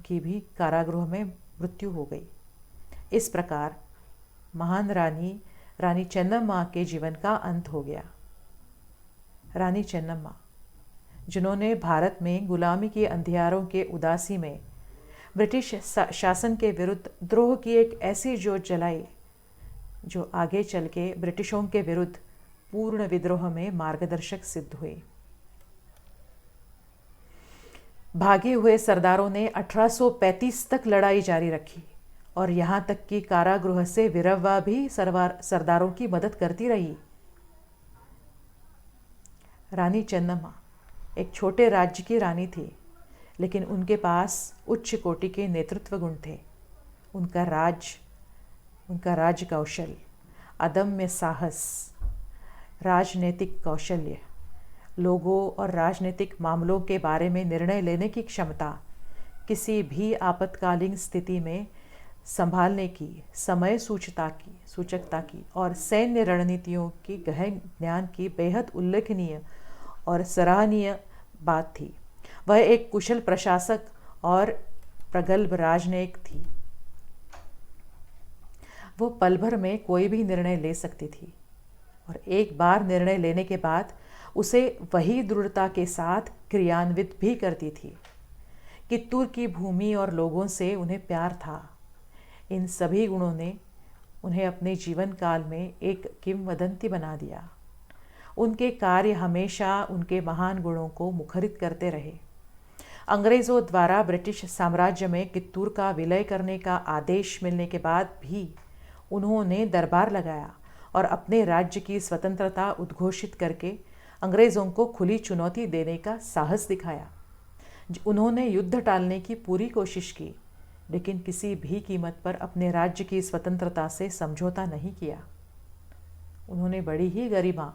की भी कारागृह में मृत्यु हो गई। इस प्रकार महान रानी चेन्नम्मा के जीवन का अंत हो गया। रानी चेन्नम्मा, जिन्होंने भारत में गुलामी के अंधियारों के उदासी में ब्रिटिश शासन के विरुद्ध द्रोह की एक ऐसी जोत जलाई जो आगे चल के ब्रिटिशों के विरुद्ध पूर्ण विद्रोह में मार्गदर्शक सिद्ध हुई। भागे हुए सरदारों ने 1835 तक लड़ाई जारी रखी और यहाँ तक कि कारागृह से वीरव्वा भी सरदारों की मदद करती रही। रानी चेन्नम्मा एक छोटे राज्य की रानी थी, लेकिन उनके पास उच्च कोटि के नेतृत्व गुण थे। उनका राज कौशल, अदम्य साहस, राजनीतिक कौशल्य, लोगों और राजनीतिक मामलों के बारे में निर्णय लेने की क्षमता, किसी भी आपातकालीन स्थिति में संभालने की, समय सूचकता की और सैन्य रणनीतियों की गहन ज्ञान की बेहद उल्लेखनीय और सराहनीय बात थी। वह एक कुशल प्रशासक और प्रगल्भ राजनयिक थी। वो पल भर में कोई भी निर्णय ले सकती थी और एक बार निर्णय लेने के बाद उसे वही दृढ़ता के साथ क्रियान्वित भी करती थी। कित्तूर की भूमि और लोगों से उन्हें प्यार था। इन सभी गुणों ने उन्हें अपने जीवन काल में एक किंवदंती बना दिया। उनके कार्य हमेशा उनके महान गुणों को मुखरित करते रहे। अंग्रेज़ों द्वारा ब्रिटिश साम्राज्य में कित्तूर का विलय करने का आदेश मिलने के बाद भी उन्होंने दरबार लगाया और अपने राज्य की स्वतंत्रता उद्घोषित करके अंग्रेज़ों को खुली चुनौती देने का साहस दिखाया। उन्होंने युद्ध टालने की पूरी कोशिश की, लेकिन किसी भी कीमत पर अपने राज्य की स्वतंत्रता से समझौता नहीं किया। उन्होंने बड़ी ही गरिमा,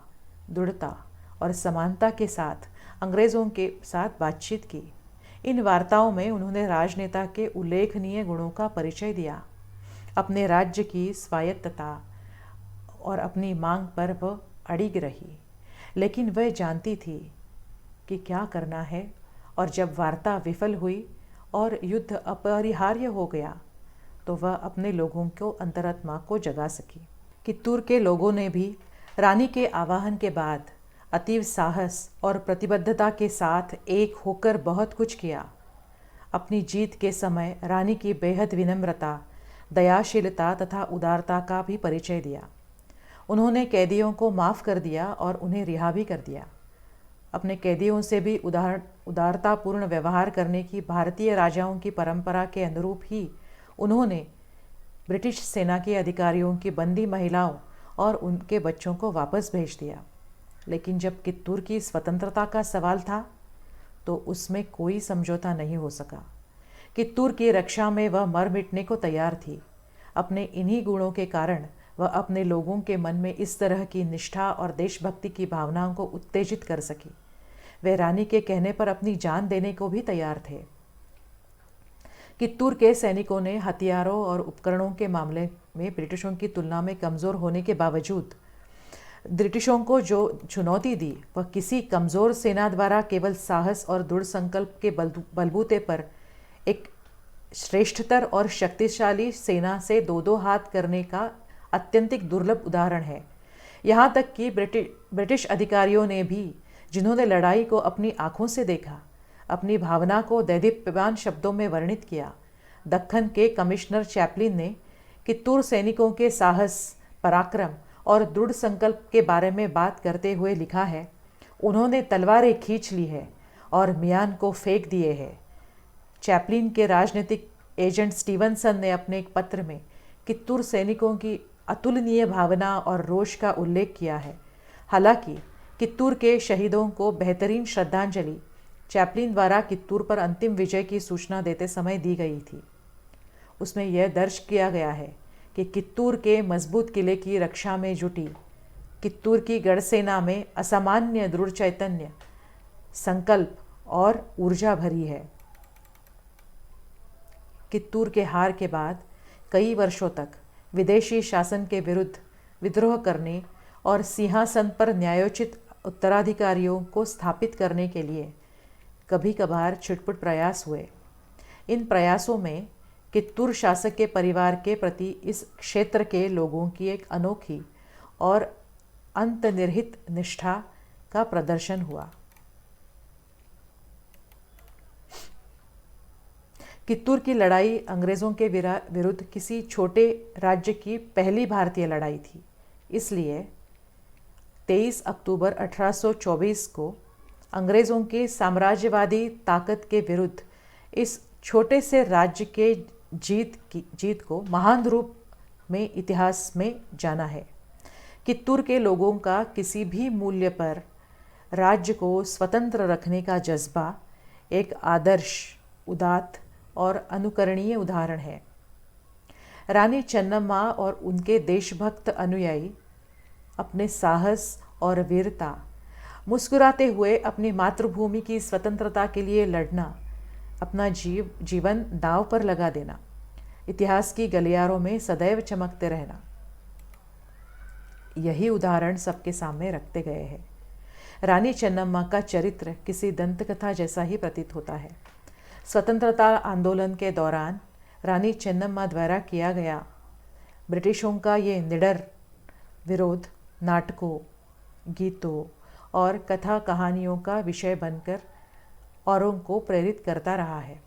दृढ़ता और समानता के साथ अंग्रेज़ों के साथ बातचीत की। इन वार्ताओं में उन्होंने राजनेता के उल्लेखनीय गुणों का परिचय दिया। अपने राज्य की स्वायत्तता और अपनी मांग पर वह अड़िग रही, लेकिन वह जानती थी कि क्या करना है, और जब वार्ता विफल हुई और युद्ध अपरिहार्य हो गया तो वह अपने लोगों को अंतरात्मा को जगा सकी। कित्तूर के लोगों ने भी रानी के आवाहन के बाद अतीव साहस और प्रतिबद्धता के साथ एक होकर बहुत कुछ किया। अपनी जीत के समय रानी की बेहद विनम्रता, दयाशीलता तथा उदारता का भी परिचय दिया। उन्होंने कैदियों को माफ़ कर दिया और उन्हें रिहा भी कर दिया। अपने कैदियों से भी उदारतापूर्ण व्यवहार करने की भारतीय राजाओं की परंपरा के अनुरूप ही उन्होंने ब्रिटिश सेना के अधिकारियों की बंदी महिलाओं और उनके बच्चों को वापस भेज दिया। लेकिन जब कित्तूर की स्वतंत्रता का सवाल था तो उसमें कोई समझौता नहीं हो सका। कित्तूर की रक्षा में वह मर मिटने को तैयार थी। अपने इन्हीं गुणों के कारण वह अपने लोगों के मन में इस तरह की निष्ठा और देशभक्ति की भावनाओं को उत्तेजित कर सकी। वे रानी के कहने पर अपनी जान देने को भी तैयार थे। कित्तूर के सैनिकों ने हथियारों और उपकरणों के मामले में ब्रिटिशों की तुलना में कमज़ोर होने के बावजूद ब्रिटिशों को जो चुनौती दी वह किसी कमज़ोर सेना द्वारा केवल साहस और दृढ़ संकल्प के बलबूते पर एक श्रेष्ठतर और शक्तिशाली सेना से दो दो हाथ करने का अत्यंतिक दुर्लभ उदाहरण है। यहाँ तक कि ब्रिटिश अधिकारियों ने भी, जिन्होंने लड़ाई को अपनी आँखों से देखा, अपनी भावना को दैदीप्यमान शब्दों में वर्णित किया। दक्खन के कमिश्नर चैपलिन ने कित्तूर सैनिकों के साहस, पराक्रम और दृढ़ संकल्प के बारे में बात करते हुए लिखा है, उन्होंने तलवारें खींच ली है और मियान को फेंक दिए हैं। चैपलिन के राजनीतिक एजेंट स्टीवनसन ने अपने एक पत्र में कित्तूर सैनिकों की अतुलनीय भावना और रोष का उल्लेख किया है। हालांकि कित्तूर के शहीदों को बेहतरीन श्रद्धांजलि चैपलिन द्वारा कित्तूर पर अंतिम विजय की सूचना देते समय दी गई थी। उसमें यह दर्ज किया गया है कि कित्तूर के मजबूत किले की रक्षा में जुटी कित्तूर की गढ़सेना में असामान्य दृढ़ चैतन्य, संकल्प और ऊर्जा भरी है। कित्तूर के हार के बाद कई वर्षों तक विदेशी शासन के विरुद्ध विद्रोह करने और सिंहासन पर न्यायोचित उत्तराधिकारियों को स्थापित करने के लिए कभी कभार छिटपुट प्रयास हुए। इन प्रयासों में कित्तूर शासक के परिवार के प्रति इस क्षेत्र के लोगों की एक अनोखी और अंतर्निहित निष्ठा का प्रदर्शन हुआ। कित्तूर की लड़ाई अंग्रेज़ों के विरुद्ध किसी छोटे राज्य की पहली भारतीय लड़ाई थी। इसलिए 23 अक्टूबर 1824 को अंग्रेज़ों के साम्राज्यवादी ताकत के विरुद्ध इस छोटे से राज्य के जीत को महान रूप में इतिहास में जाना है। कित्तूर के लोगों का किसी भी मूल्य पर राज्य को स्वतंत्र रखने का जज्बा एक आदर्श, उदात्त और अनुकरणीय उदाहरण है। रानी चन्नम्मा और उनके देशभक्त अनुयायी अपने साहस और वीरता, मुस्कुराते हुए अपनी मातृभूमि की स्वतंत्रता के लिए लड़ना, अपना जीवन दांव पर लगा देना, इतिहास की गलियारों में सदैव चमकते रहना। यही उदाहरण सबके सामने रखते गए हैं। रानी चेन्नम्मा का चरित्र किसी दंतकथा जैसा ही प्रतीत होता है। स्वतंत्रता आंदोलन के दौरान रानी चेन्नम्मा द्वारा किया गया ब्रिटिशों का ये निडर विरोध नाटकों, गीतों और कथा कहानियों का विषय बनकर औरों को प्रेरित करता रहा है।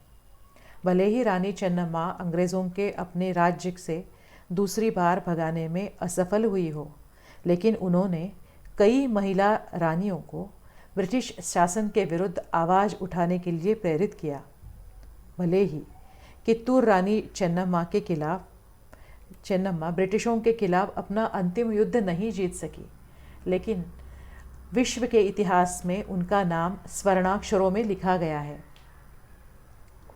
भले ही रानी चेन्नम्मा अंग्रेज़ों के अपने राज्य से दूसरी बार भगाने में असफल हुई हो, लेकिन उन्होंने कई महिला रानियों को ब्रिटिश शासन के विरुद्ध आवाज़ उठाने के लिए प्रेरित किया। भले ही कित्तूर रानी चेन्नम्मा ब्रिटिशों के खिलाफ अपना अंतिम युद्ध नहीं जीत सकी, लेकिन विश्व के इतिहास में उनका नाम स्वर्णाक्षरों में लिखा गया है।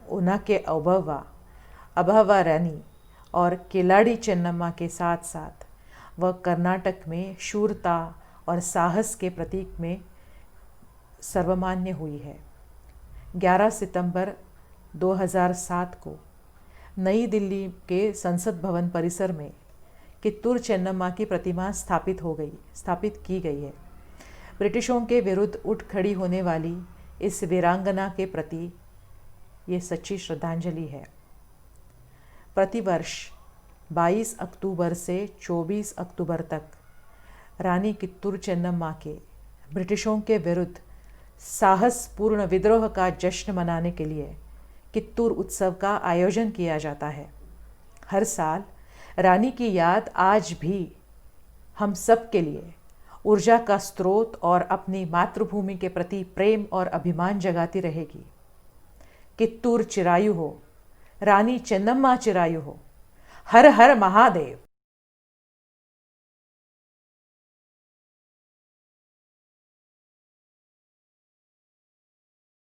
उनके अबहवा रानी और किलाड़ी चेन्नम्मा के साथ साथ वह कर्नाटक में शूरता और साहस के प्रतीक में सर्वमान्य हुई है। 11 सितंबर 2007 को नई दिल्ली के संसद भवन परिसर में कित्तूर चेन्नम्मा की प्रतिमा स्थापित की गई है। ब्रिटिशों के विरुद्ध उठ खड़ी होने वाली इस वीरांगना के प्रति ये सच्ची श्रद्धांजलि है। प्रतिवर्ष 22 अक्टूबर से 24 अक्टूबर तक रानी कित्तूर चेन्नम्मा के ब्रिटिशों के विरुद्ध साहसपूर्ण विद्रोह का जश्न मनाने के लिए कित्तूर उत्सव का आयोजन किया जाता है। हर साल रानी की याद आज भी हम सब के लिए ऊर्जा का स्रोत और अपनी मातृभूमि के प्रति प्रेम और अभिमान जगाती रहेगी। कित्तूर चिरायु हो, रानी चेन्नम्मा चिरायु हो। हर हर महादेव।